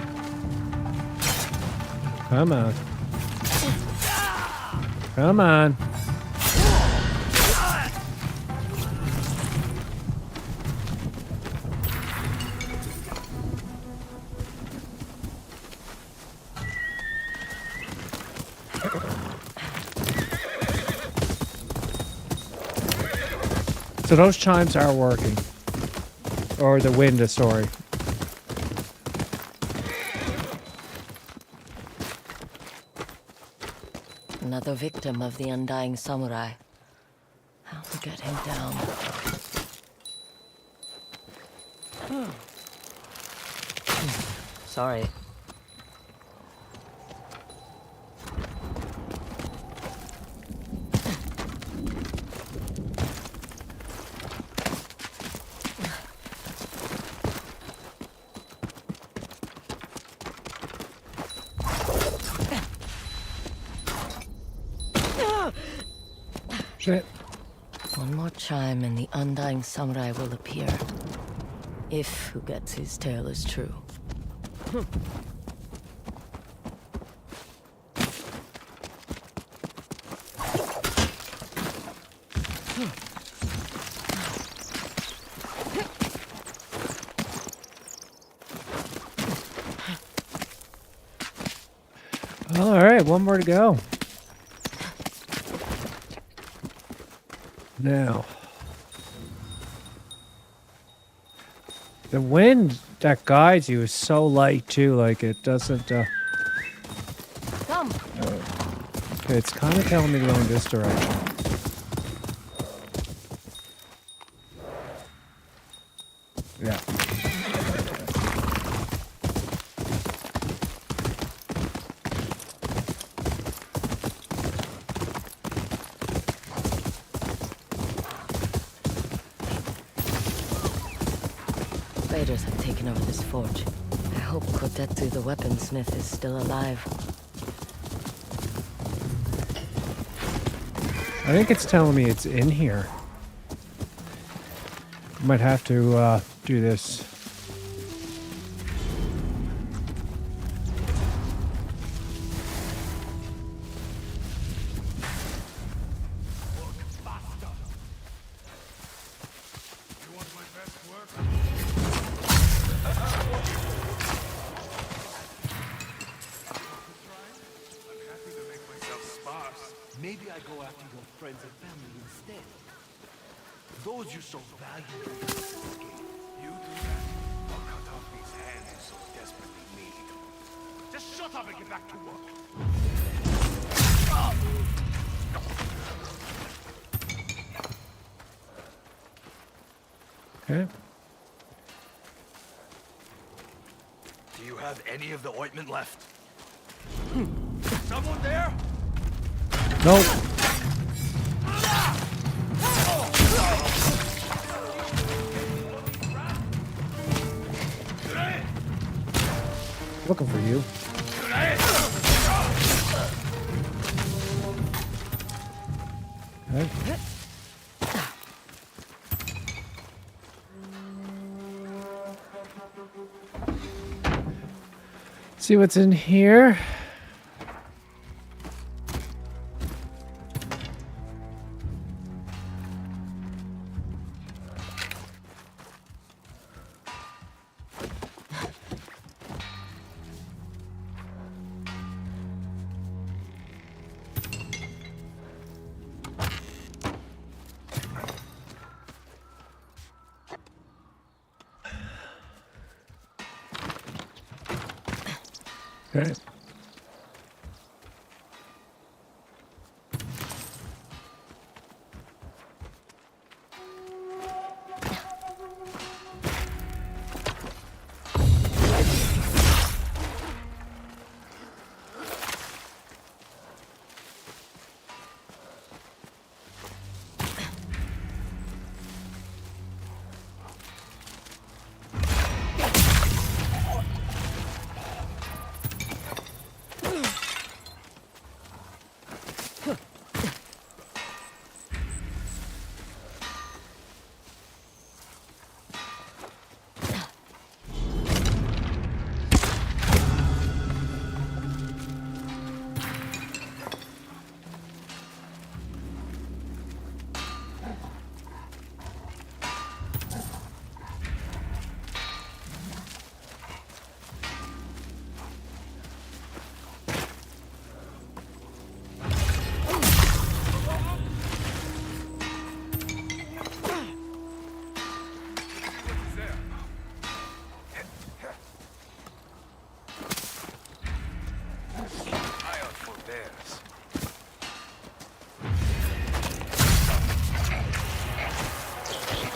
Come on. Come on. So those chimes are working. Or the wind is sorry. Another victim of the undying samurai. How to get him down? Sorry. Shit. One more chime and the undying samurai will appear. If who gets his tale is true. All right, one more to go. Now, the wind that guides you is so light too, like it doesn't. Come. Okay, it's kind of telling me to go in this direction. Yeah. Raiders have taken over this forge. I hope Kotetsu the weaponsmith is still alive. I think it's telling me it's in here. Might have to do this. Maybe I go after your friends and family instead. Those you so value. You do that, I'll cut off these hands you so desperately need. Just shut up and get back to work. Okay. Do you have any of the ointment left? Someone there? Nope. Looking for you. Okay. See what's in here. Okay.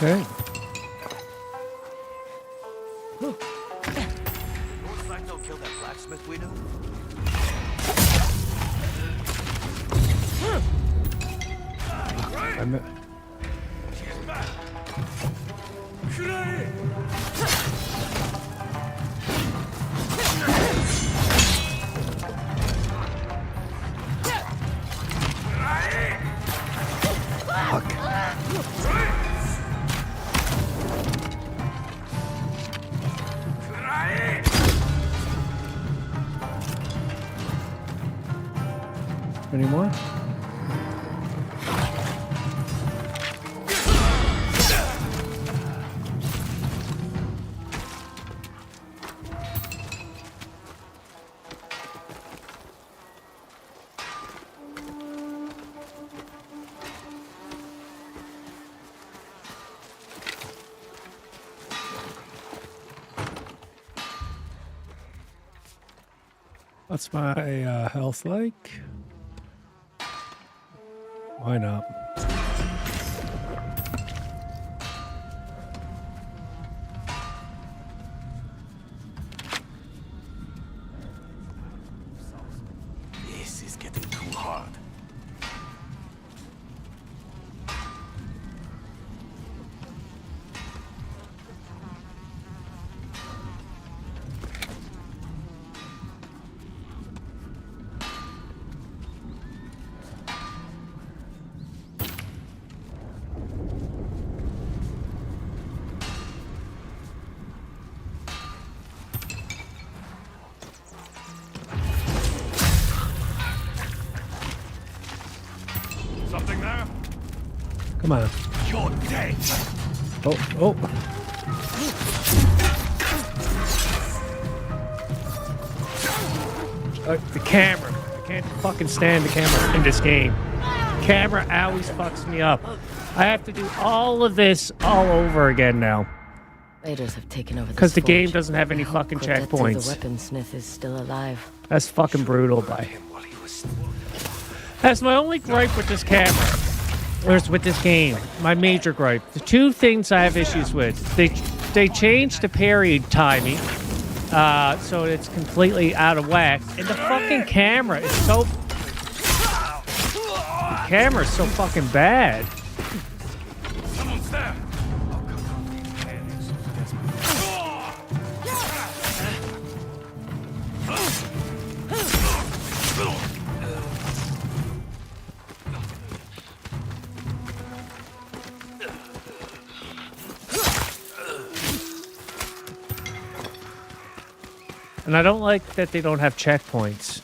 Okay. Motorcycle killed that blacksmith we knew? I'm Any more? What's my health like? Why not? This is getting too hard. Something there? Come on. You're dead. Oh. The camera. I can't fucking stand the camera in this game. Camera always fucks me up. I have to do all of this all over again now. Raiders have taken over Because the game forge. doesn't have any I hope fucking Cordetto checkpoints. The weaponsmith is still alive. That's fucking brutal, bye. That's my only gripe with this camera. Or with this game. My major gripe. The two things I have issues with. They changed the parry timing. So it's completely out of whack. And the fucking camera is so... The camera is so fucking bad. Someone's there. And I don't like that they don't have checkpoints.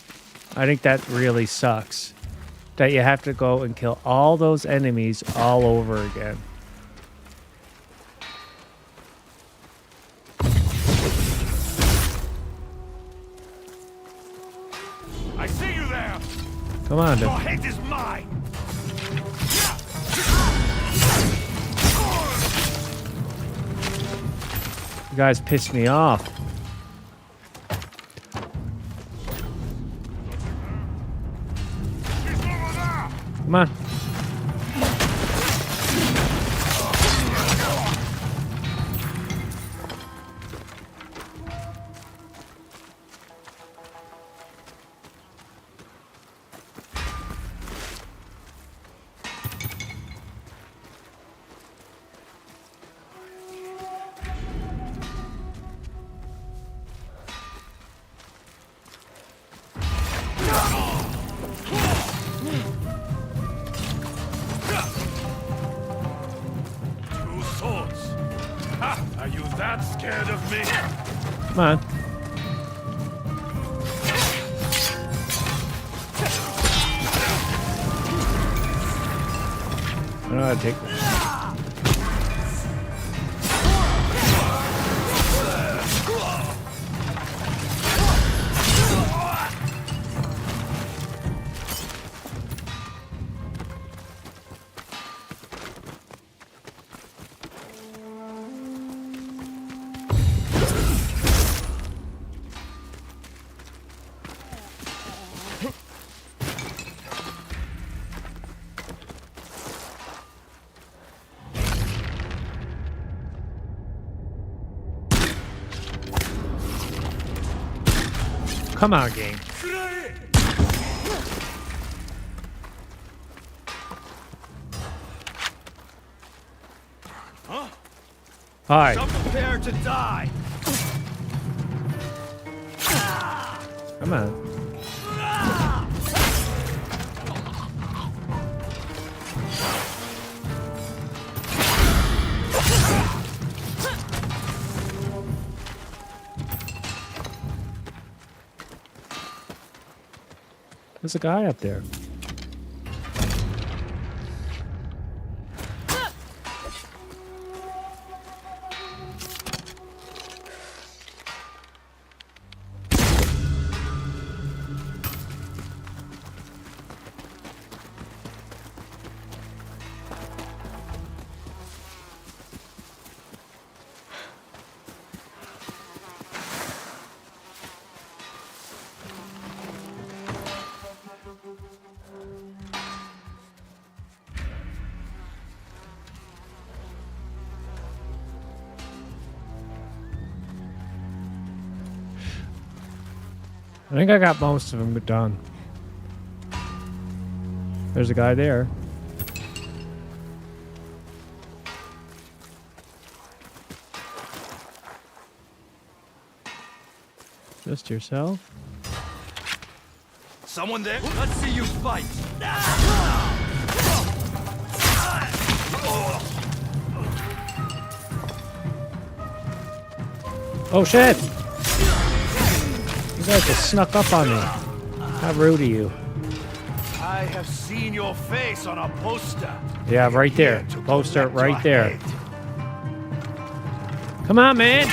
I think that really sucks. That you have to go and kill all those enemies all over again. I see you there. Come on, Your dude. head is mine. You guys pissed me off. Come on. Two swords. Ha! Are you that scared of me? Come on. I know how to take this. Come on, game. Huh? Hi. Some prepare to die. Come on. There's a guy up there. I think I got most of them done. There's a guy there. Just yourself? Someone there? Let's see you fight. Oh shit! You guys just snuck up on me. How rude of you. I have seen your face on a poster. Yeah, right there. Here to Poster collect your right there. head. Come on, man!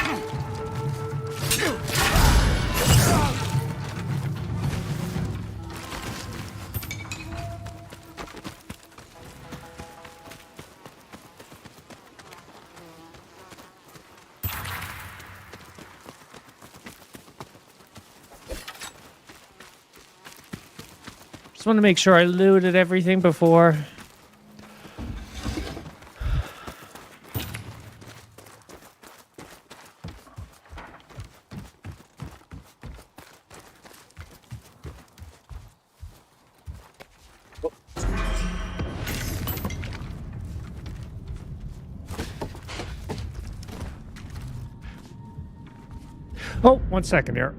Just want to make sure I looted everything before. Oh, 1 second here.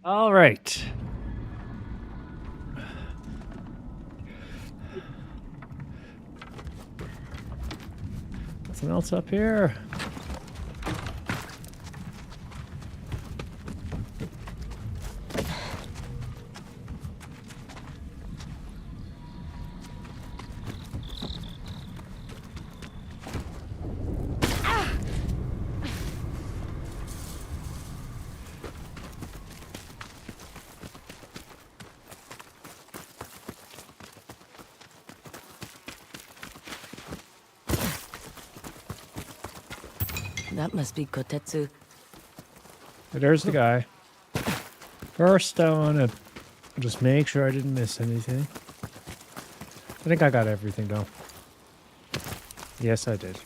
All right. Nothing else up here. That must be Kotetsu. There's the guy. First, I want to just make sure I didn't miss anything. I think I got everything, though. Yes, I did.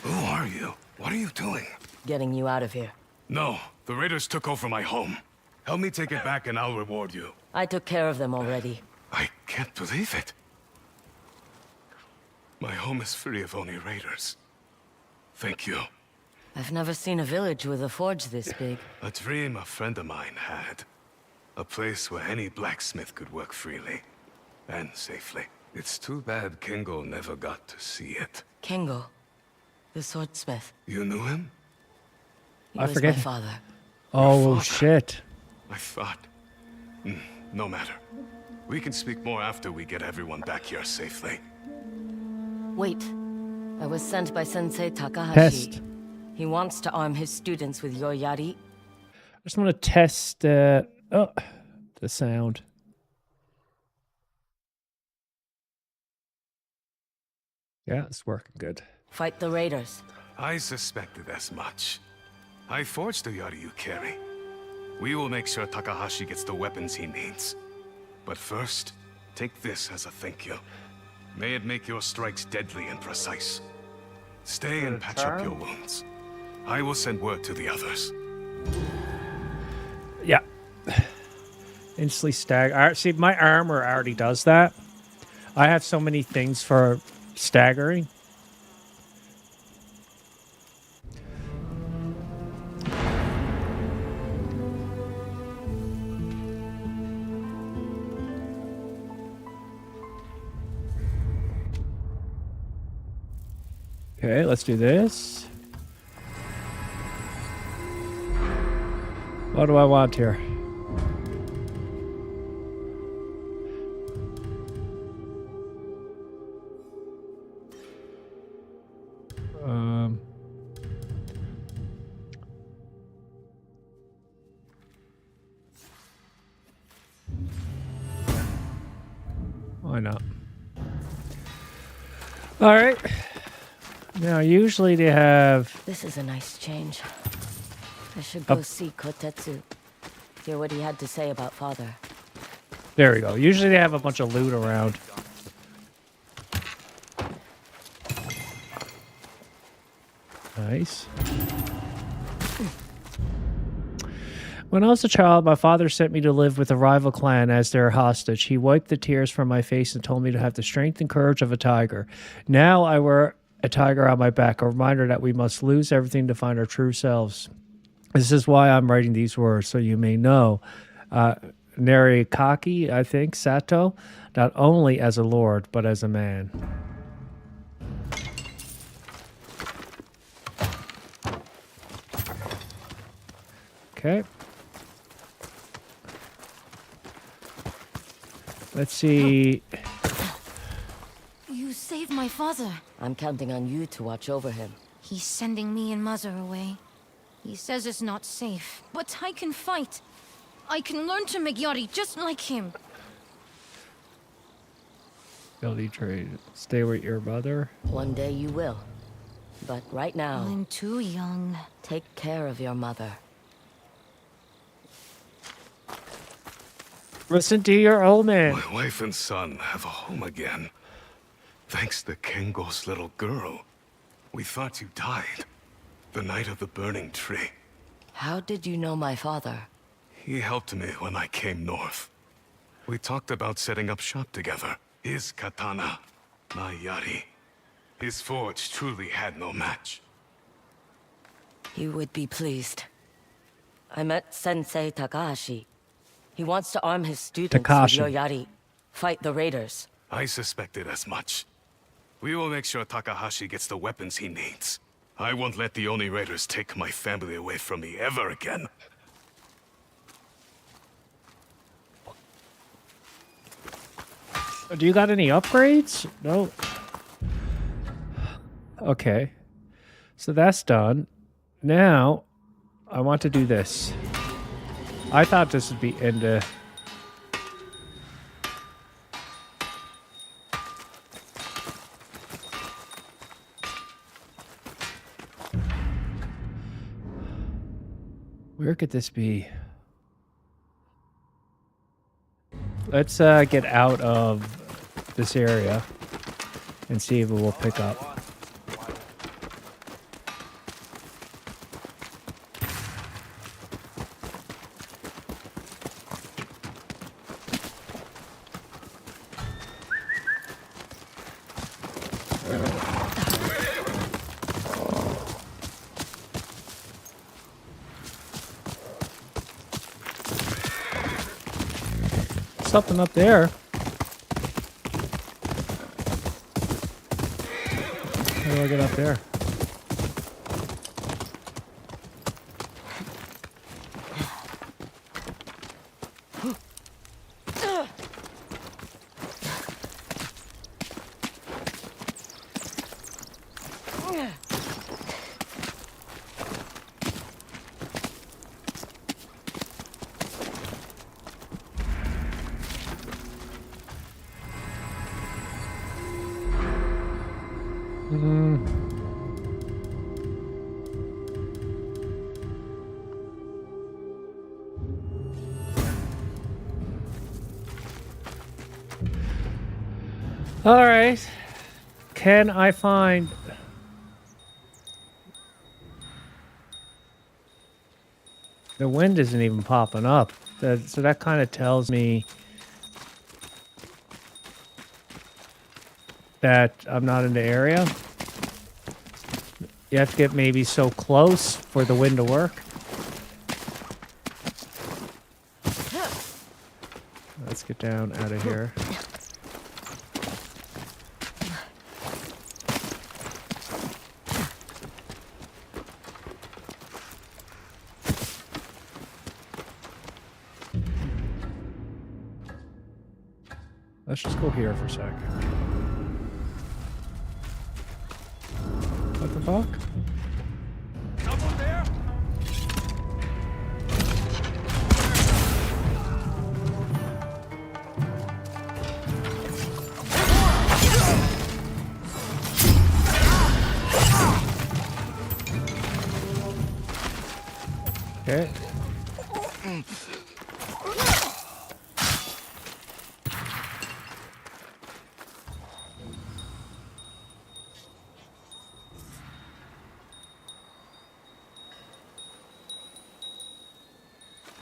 Who are you? What are you doing? Getting you out of here. No, the raiders took over my home. Help me take it back and I'll reward you. I took care of them already. I can't believe it. My home is free of only raiders. Thank you. I've never seen a village with a forge this big. A dream a friend of mine had. A place where any blacksmith could work freely. And safely. It's too bad Kengo never got to see it. Kengo, the swordsmith. You knew him? He I was forget. my father. Oh, father. shit. I thought... no matter. We can speak more after we get everyone back here safely. Wait. I was sent by Sensei Takahashi. Test. He wants to arm his students with your yari. I just want to test the sound. Yeah, it's working good. Fight the raiders. I suspected as much. I forged the yari you carry. We will make sure Takahashi gets the weapons he needs. But first, take this as a thank you. May it make your strikes deadly and precise. Stay and patch up your wounds. I will send word to the others. Yeah. Instantly stagger. See, my armor already does that. I have so many things for staggering. Okay, let's do this. What do I want here? Why not? All right. Now, usually they have... This is a nice change. I should go see Kotetsu. Hear what he had to say about father. There we go. Usually they have a bunch of loot around. Nice. When I was a child, my father sent me to live with a rival clan as their hostage. He wiped the tears from my face and told me to have the strength and courage of a tiger. Now I wear a tiger on my back, a reminder that we must lose everything to find our true selves. This is why I'm writing these words, so you may know. Narikaki, I think, Sato, not only as a lord, but as a man. Okay. Let's see. You saved my father. I'm counting on you to watch over him. He's sending me and Mother away. He says it's not safe, but I can fight. I can learn to make yari just like him. Ability trade. Stay with your mother. One day you will. But right now, I'm too young. take care of your mother. Listen to your old man. My wife and son have a home again. Thanks to Kengo's little girl. We thought you died. The night of the burning tree. How did you know my father? He helped me when I came north. We talked about setting up shop together. His katana, my yari. His forge truly had no match. You would be pleased. I met Sensei Takahashi. He wants to arm his students Takashi. with your yari. Fight the raiders. I suspected as much. We will make sure Takahashi gets the weapons he needs. I won't let the Oni raiders take my family away from me ever again. Do you got any upgrades? No. Okay. So that's done. Now, I want to do this. I thought this would be into... Where could this be? Let's get out of this area and see if it will pick up. Something up there. How do I get up there? All right. Can I find... The wind isn't even popping up. So that kind of tells me that I'm not in the area. You have to get maybe so close for the wind to work. Let's get down out of here. Let's just go here for a sec. What the fuck? Someone there? Okay.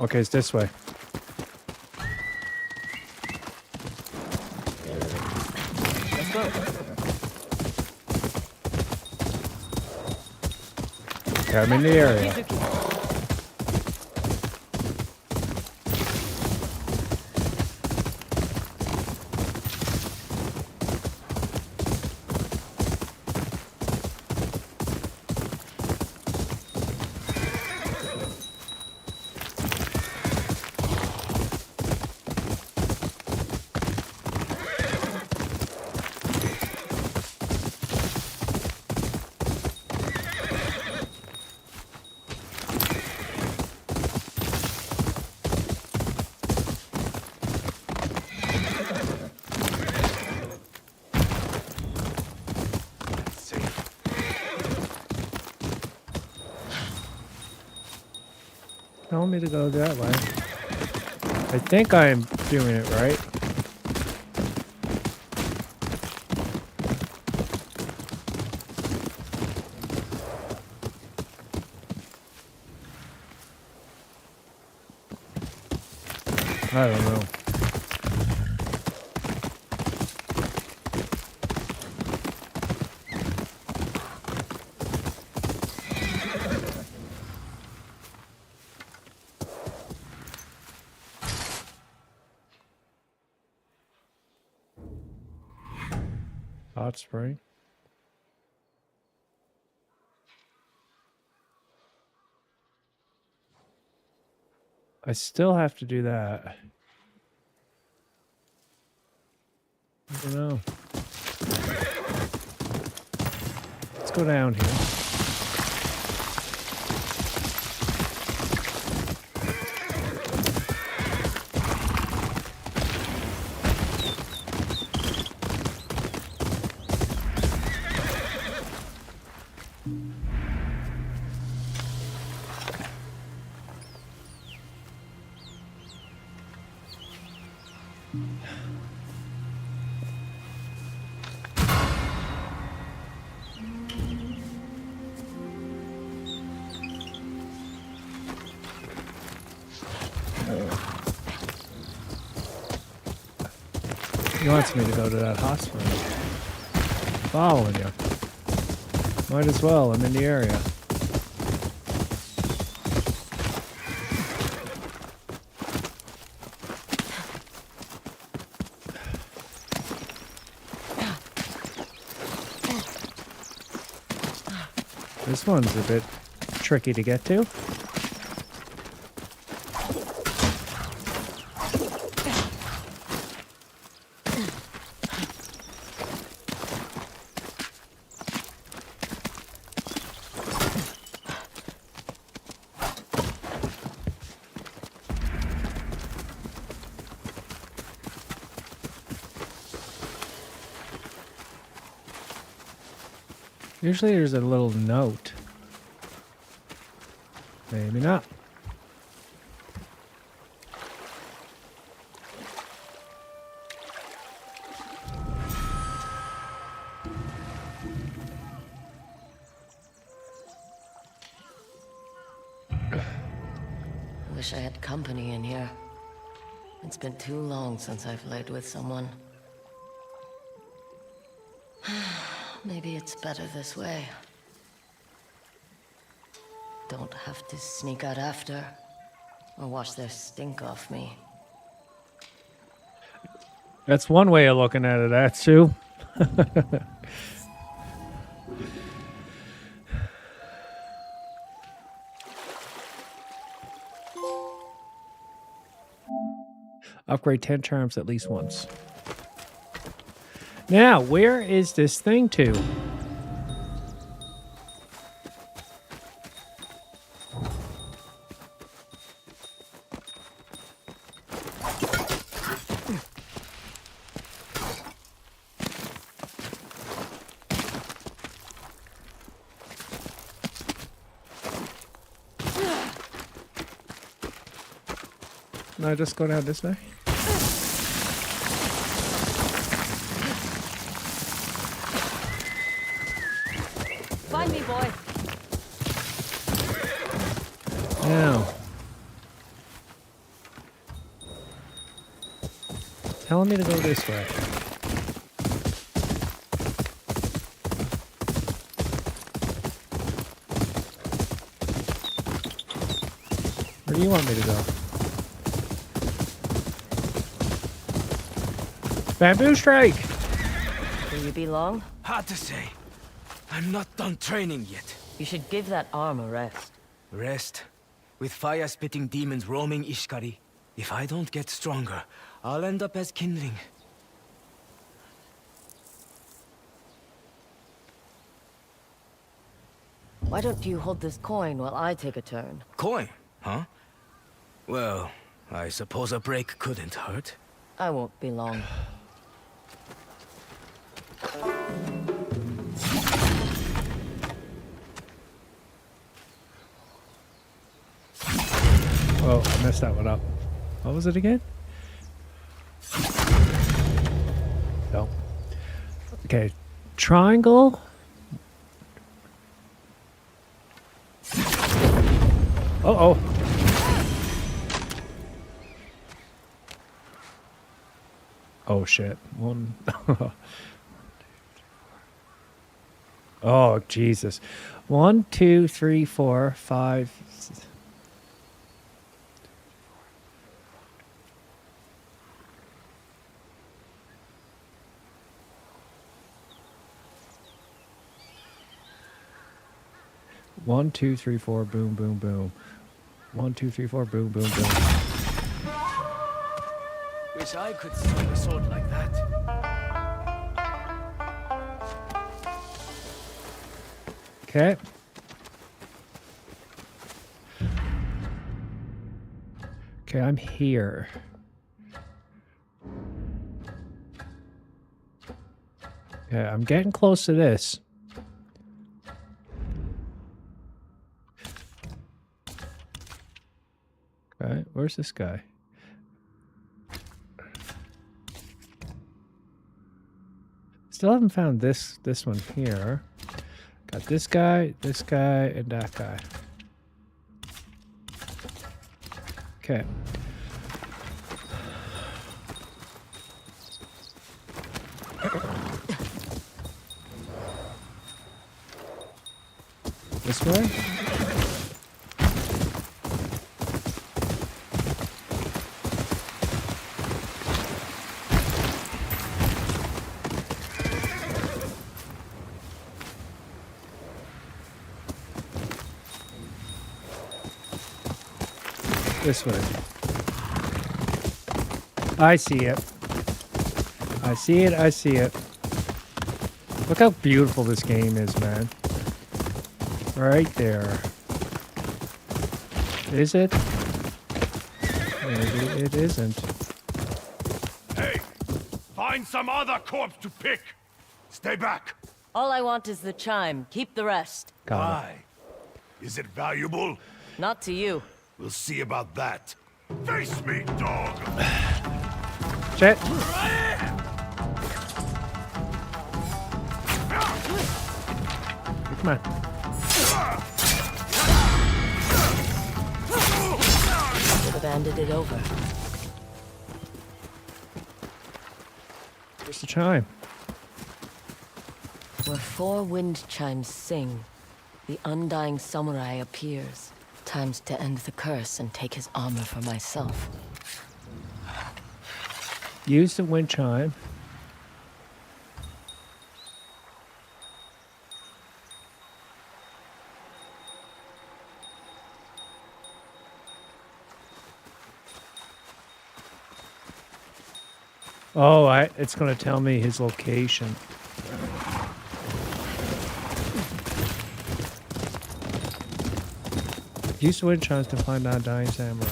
Okay, it's this way. Let's go. Okay, I'm in the area. Tell me to go that way. I think I'm doing it right. I don't know. Hot spring. I still have to do that. I don't know. Let's go down here. He wants me to go to that hospital. Following you. Might as well. I'm in the area. This one's a bit tricky to get to. Usually there's a little note. Maybe not. I wish I had company in here. It's been too long since I've played with someone. Maybe it's better this way. Don't have to sneak out after, or wash their stink off me. That's one way of looking at it, Atsu. Upgrade 10 charms at least once. Now, where is this thing to? Can I just go down this way? Find me, boy. Now. Telling me to go this way. Where do you want me to go? Bamboo strike! Will you be long? Hard to say. I'm not done training yet. You should give that arm a rest. Rest? With fire-spitting demons roaming Ishikari. If I don't get stronger, I'll end up as kindling. Why don't you hold this coin while I take a turn? Coin, huh? Well, I suppose a break couldn't hurt. I won't be long. Oh, I messed that one up. What was it again? No. Okay. Triangle. Uh-oh. Oh, shit. One. Oh, Jesus. 1, 2, 3, 4, 5. 1, 2, 3, 4, boom, boom, boom. 1, 2, 3, 4, boom, boom, boom. Wish I could swing a sword like that. Okay. Okay, I'm here. Okay, I'm getting close to this. Okay, where's this guy? Still haven't found this one here. Got this guy, and that guy. Okay. This way? This way. I see it. I see it, I see it. Look how beautiful this game is, man. Right there. Is it? Maybe it isn't. Hey! Find some other corpse to pick! Stay back! All I want is the chime. Keep the rest. Got Why? Is it valuable? Not to you. We'll see about that. Face me, dog! it. Shit. Come on. Should have handed it over. Where's the chime? Where 4 wind chimes sing, the undying samurai appears. Time's to end the curse and take his armor for myself. Use the wind chime. Oh, it's going to tell me his location. Use the wind chimes to find our dying samurai.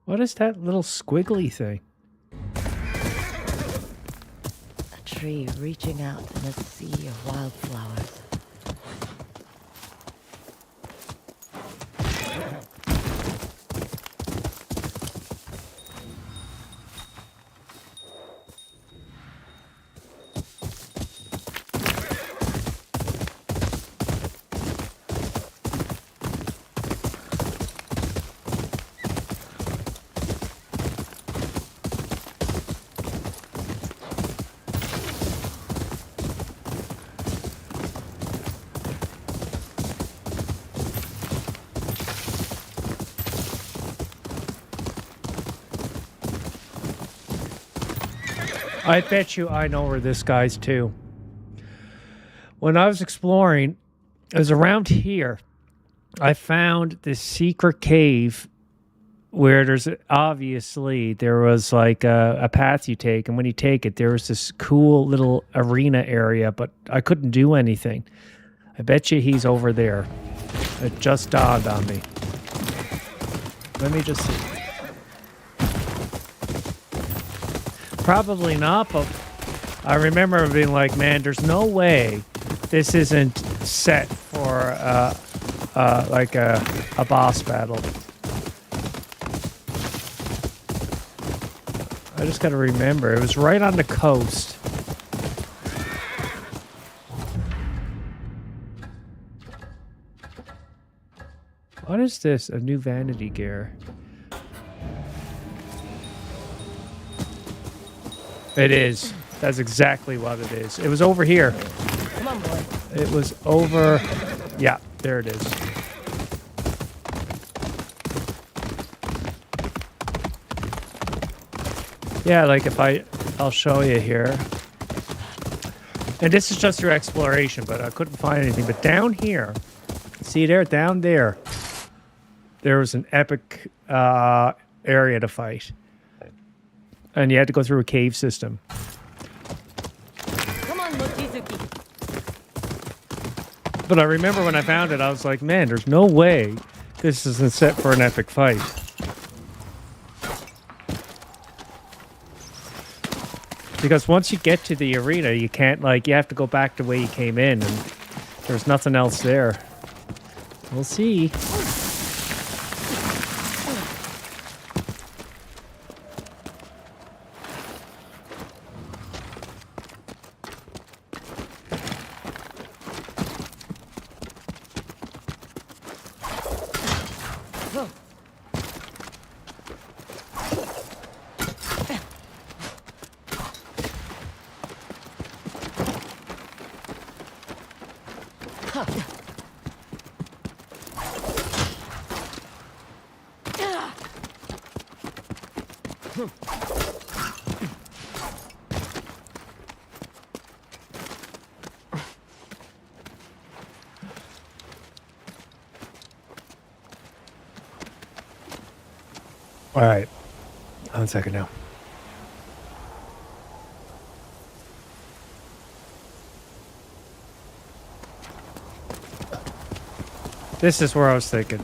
What is that little squiggly thing? A tree reaching out in a sea of wildflowers. I bet you I know where this guy's too. When I was exploring, it was around here. I found this secret cave where there was like a path you take, and when you take it, there was this cool little arena area, but I couldn't do anything. I bet you he's over there. It just dawned on me. Let me just see. Probably not, but I remember being like, man, there's no way this isn't set for like a boss battle. I just got to remember, it was right on the coast. What is this? A new vanity gear. It is. That's exactly what it is. It was over here. Come on, boy. It was over... Yeah, there it is. Yeah, like if I'll show you here. And this is just your exploration, but I couldn't find anything. But down here, see there, down there, there was an epic area to fight. And you had to go through a cave system. Come on, Mochizuki. But I remember when I found it, I was like, man, there's no way this isn't set for an epic fight. Because once you get to the arena, you can't, like, you have to go back the way you came in, and there's nothing else there. We'll see. All right. 1 second now. This is where I was thinking.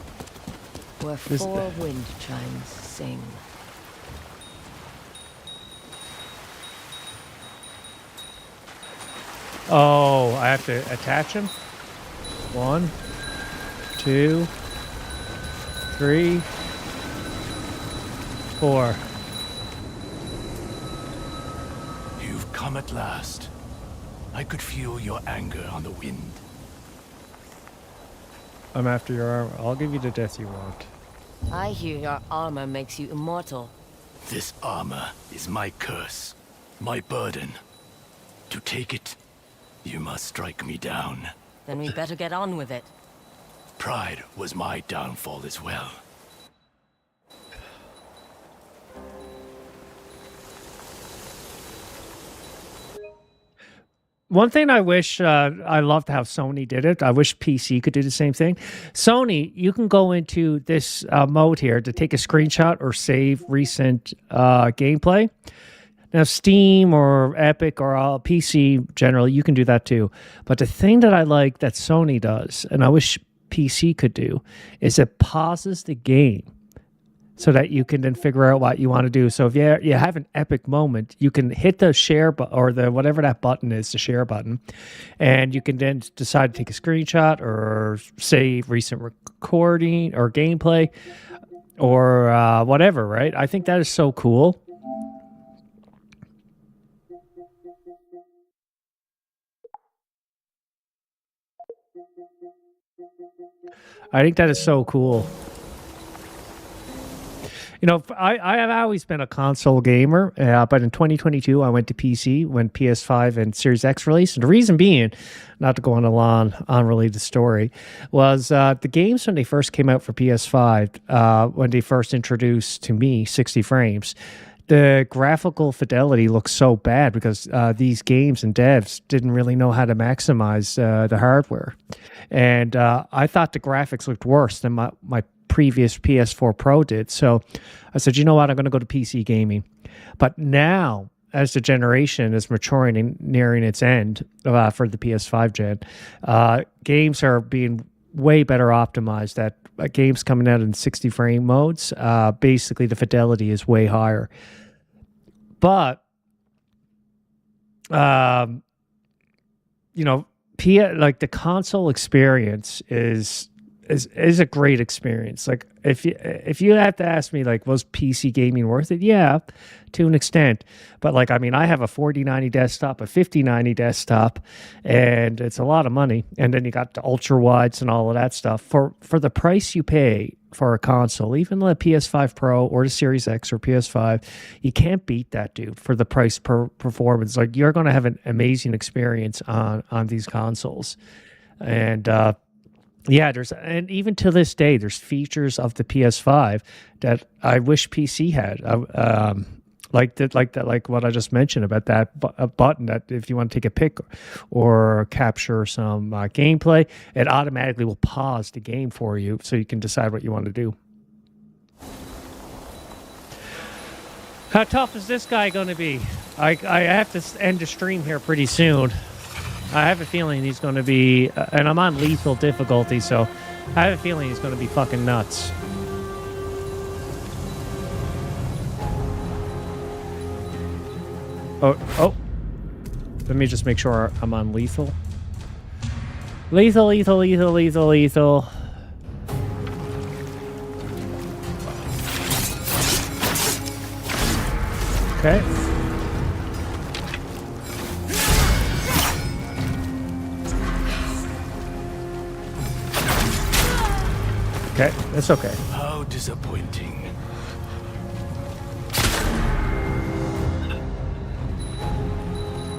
Where This- 4 wind chimes sing. Oh, I have to attach him? 1, 2, 3, 4. You've come at last. I could feel your anger on the wind. I'm after your armor. I'll give you the death you want. I hear your armor makes you immortal. This armor is my curse, my burden. To take it, you must strike me down. Then we better get on with it. Pride was my downfall as well. One thing I wish, I loved how Sony did it. I wish PC could do the same thing. Sony, you can go into this mode here to take a screenshot or save recent gameplay. Now, Steam or Epic or PC generally, you can do that too. But the thing that I like that Sony does, and I wish PC could do, is it pauses the game so that you can then figure out what you want to do. So if you have an epic moment, you can hit the share or the whatever that button is, the share button, and you can then decide to take a screenshot or save recent recording or gameplay or whatever, right? I think that is so cool. I think that is so cool. You know, I have always been a console gamer, but in 2022, I went to PC when PS5 and Series X released. And the reason being, not to go on a long, unrelated story, was the games when they first came out for PS5, when they first introduced to me 60 frames, the graphical fidelity looks so bad because these games and devs didn't really know how to maximize the hardware. And I thought the graphics looked worse than my previous PS4 Pro did. So I said, you know what, I'm going to go to PC gaming. But now, as the generation is maturing and nearing its end for the PS5 gen, games are being way better optimized. That games coming out in 60 frame modes, basically the fidelity is way higher. But, you know, like the console experience is a great experience. Like if you have to ask me, like, was PC gaming worth it? Yeah, to an extent. But like, I mean, I have a 4090 desktop, a 5090 desktop, and it's a lot of money. And then you got the ultra wides and all of that stuff for the price you pay for a console, even the PS5 Pro or the Series X or PS5. You can't beat that, dude, for the price per performance. Like, you're going to have an amazing experience on these consoles. And yeah, and even to this day, there's features of the PS5 that I wish PC had. Like what I just mentioned about that button that if you want to take a pic or capture some gameplay, it automatically will pause the game for you so you can decide what you want to do. How tough is this guy going to be? I have to end the stream here pretty soon. I have a feeling he's going to be, and I'm on lethal difficulty, so I have a feeling he's going to be fucking nuts. Oh. Let me just make sure I'm on lethal. Lethal. Okay. Okay, that's okay. How disappointing.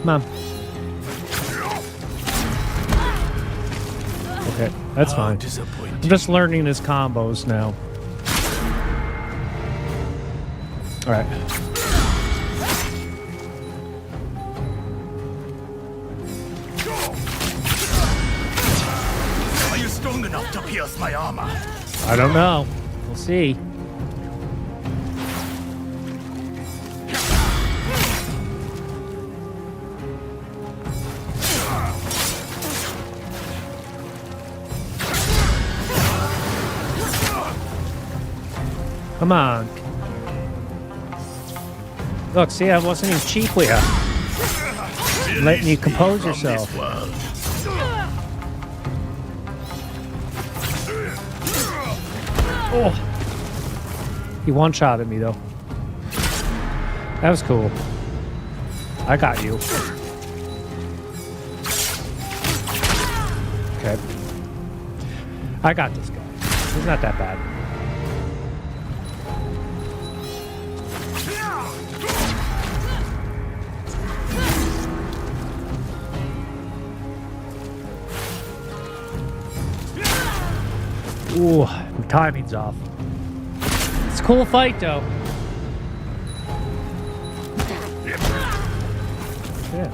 Mom. Okay, that's fine. Disappointing. I'm just learning his combos now. All right. Are you strong enough to pierce my armor? I don't know. We'll see. Come on. Look, see, I wasn't even cheap with you. I'm letting you compose yourself. Oh. He one-shotted me, though. That was cool. I got you. Okay. I got this guy. He's not that bad. Ooh, the timing's off. It's a cool fight, though. Yeah.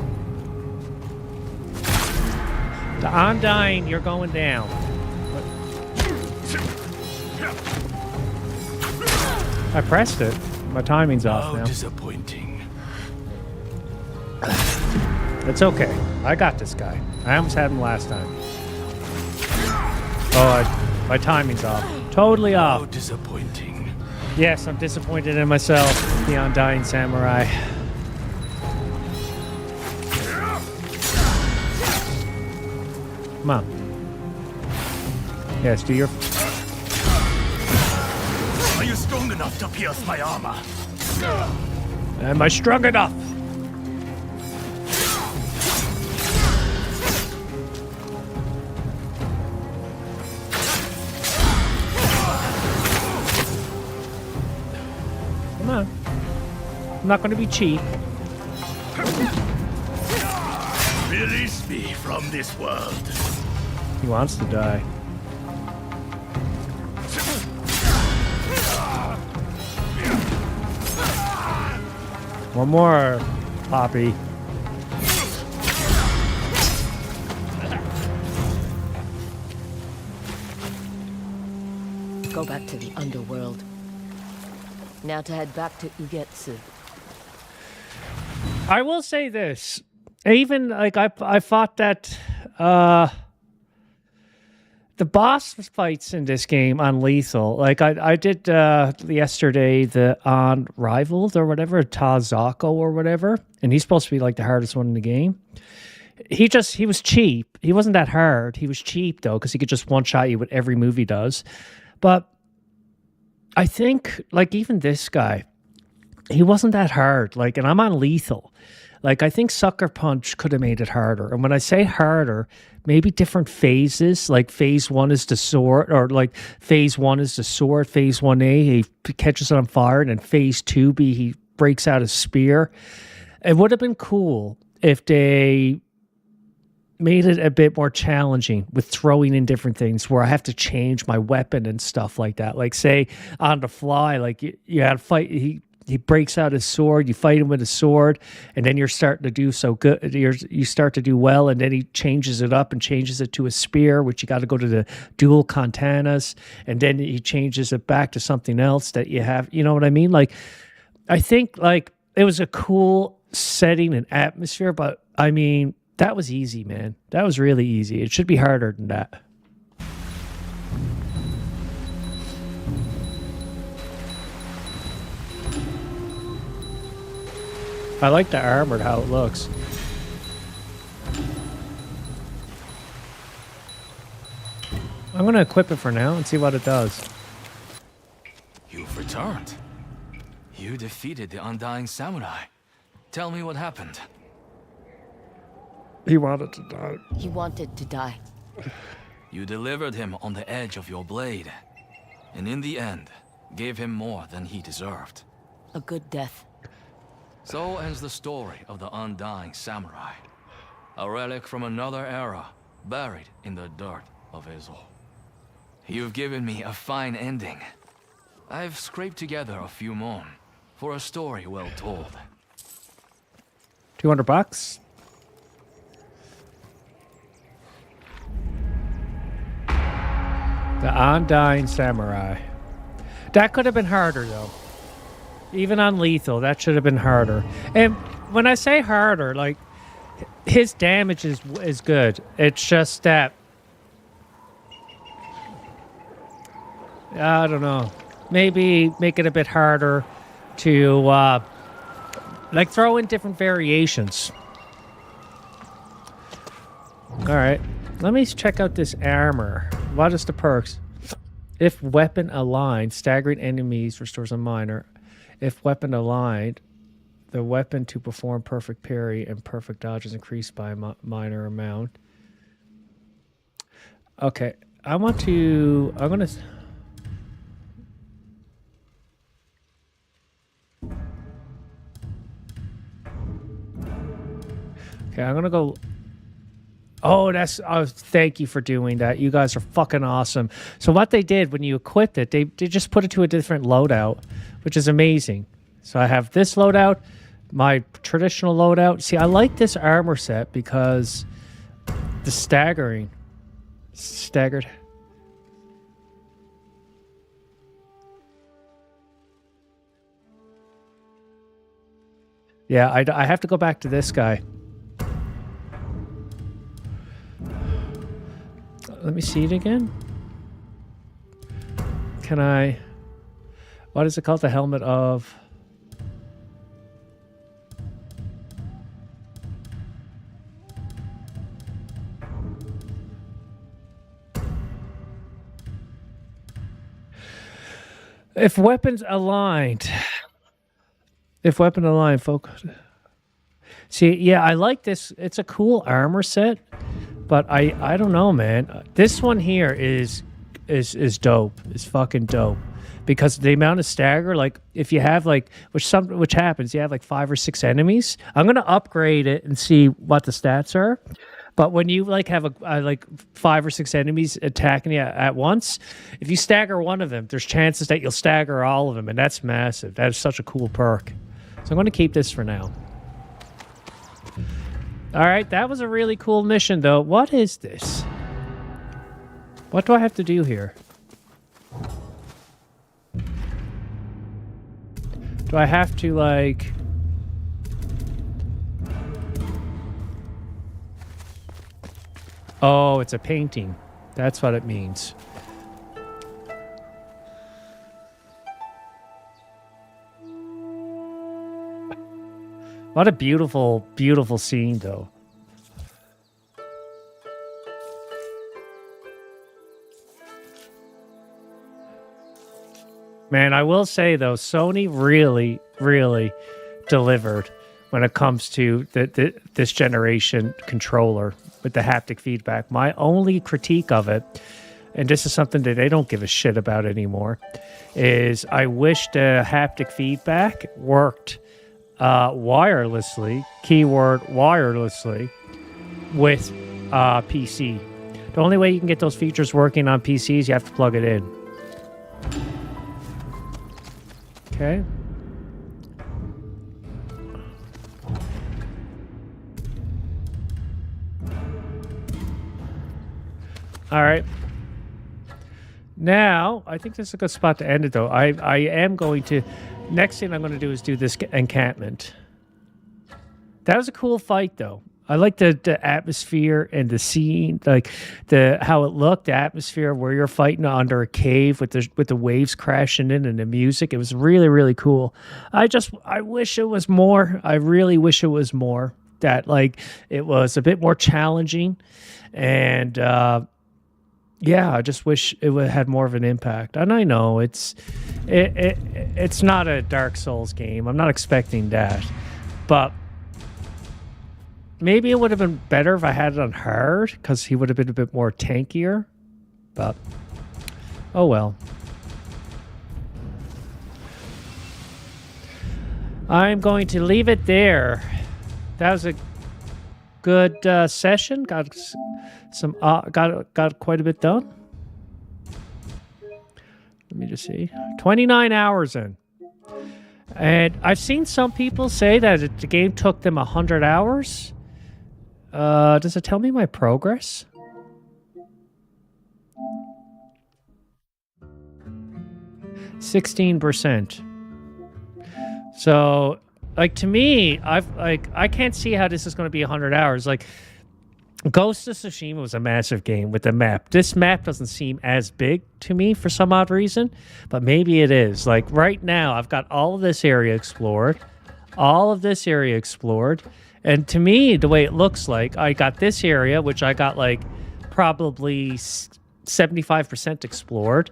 The Undying, you're going down. I pressed it. My timing's off now. Disappointing. It's okay. I got this guy. I almost had him last time. Oh, my timing's off. Totally off. Disappointing. Yes, I'm disappointed in myself, the Undying Samurai. Come on. Yes, do your... Are you strong enough to pierce my armor? Am I strong enough? Come on. I'm not going to be cheap. Release me from this world. He wants to die. One more, Poppy. Go back to the underworld. Now to head back to Ugetsu. I will say this. Even, like, I fought that, the boss fights in this game on lethal. Like, I did, yesterday, the Unrivaled or whatever, Tazako or whatever, and he's supposed to be, like, the hardest one in the game. He was cheap. He wasn't that hard. He was cheap, though, because he could just one-shot you with every move he does. But I think, like, even this guy, he wasn't that hard. Like, and I'm on lethal. Like, I think Sucker Punch could have made it harder. And when I say harder, maybe different phases. Like, phase 1 is the sword, or like phase 1 is the sword. Phase 1A, he catches it on fire, and then phase 2B, he breaks out his spear. It would have been cool if they made it a bit more challenging with throwing in different things where I have to change my weapon and stuff like that. Like, say, on the fly, like, you had to fight, he breaks out his sword, you fight him with his sword, and then you're starting to do so good, you start to do well, and then he changes it up and changes it to a spear, which you got to go to the dual katanas, and then he changes it back to something else that you have, you know what I mean? Like, I think, like, it was a cool setting and atmosphere, but, I mean, that was easy, man. That was really easy. It should be harder than that. I like the armored, how it looks. I'm going to equip it for now and see what it does. You've returned. You defeated the Undying Samurai. Tell me what happened. He wanted to die. He wanted to die. You delivered him on the edge of your blade, and in the end, gave him more than he deserved. A good death. So ends the story of the Undying Samurai. A relic from another era, buried in the dirt. of Ezor. You've given me a fine ending. I've scraped together a few more for a story well told. $200. The Undying Samurai. That could have been harder, though. Even on lethal, that should have been harder. And when I say harder, like, his damage is good. It's just that... I don't know. Maybe make it a bit harder to, like, throw in different variations. Alright. Let me check out this armor. What is the perks? If weapon aligned, staggering enemies restores a minor. If weapon aligned, the weapon to perform perfect parry and perfect dodge is increased by a minor amount. Okay. I'm going to... Okay, I'm gonna go... Oh, that's... Oh, thank you for doing that. You guys are fucking awesome. So what they did when you equipped it, they just put it to a different loadout, which is amazing. So I have this loadout, my traditional loadout. See, I like this armor set because the staggered... Yeah, I have to go back to this guy. Let me see it again. Can I... What is it called? The helmet of... If weapons aligned... If weapon aligned, focus... See, yeah, I like this. It's a cool armor set. But I don't know, man. This one here is dope. It's fucking dope. Because the amount of stagger, like if you have like which happens, you have like 5 or 6 enemies. I'm gonna upgrade it and see what the stats are. But when you like have like 5 or 6 enemies attacking you at once, if you stagger one of them, there's chances that you'll stagger all of them, and that's massive. That is such a cool perk. So I'm gonna keep this for now. All right, that was a really cool mission, though. What is this? What do I have to do here? Do I have to, like... Oh, it's a painting. That's what it means. What a beautiful, beautiful scene, though. Man, I will say, though, Sony really, really delivered when it comes to this generation controller with the haptic feedback. My only critique of it, and this is something that they don't give a shit about anymore, is I wish the haptic feedback worked wirelessly, keyword wirelessly, with PC. The only way you can get those features working on PCs, you have to plug it in. Okay. All right. Now, I think this is a good spot to end it, though. I am going to... Next thing I'm going to do is do this encampment. That was a cool fight, though. I like the atmosphere and the scene, like how it looked, the atmosphere where you're fighting under a cave with the waves crashing in and the music. It was really, really cool. I wish it was more. I really wish it was more. That like it was a bit more challenging, and yeah, I just wish it had more of an impact. And I know it's not a Dark Souls game. I'm not expecting that, but maybe it would have been better if I had it on hard, because he would have been a bit more tankier. But oh well. I'm going to leave it there. That was a good session. Got some got quite a bit done. Let me just see. 29 hours in. And I've seen some people say that the game took them 100 hours. Does it tell me my progress? %. So, like, to me, I can't see how this is going to be 100 hours. Like, Ghost of Tsushima was a massive game with the map. This map doesn't seem as big to me for some odd reason, but maybe it is. Like, right now, I've got all of this area explored, and to me, the way it looks like, I got this area, which I got, like, probably 75% explored,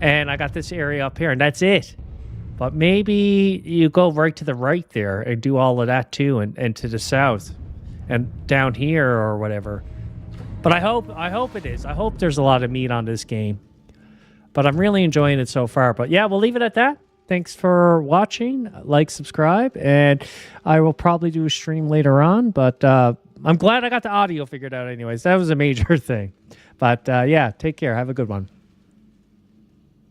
and I got this area up here, and that's it. But maybe you go right to the right there and do all of that too, and to the south and down here or whatever. But I hope it is. I hope there's a lot of meat on this game. But I'm really enjoying it so far. But yeah, we'll leave it at that. Thanks for watching. Like, subscribe, and I will probably do a stream later on. But I'm glad I got the audio figured out anyways. That was a major thing. But yeah, take care. Have a good one.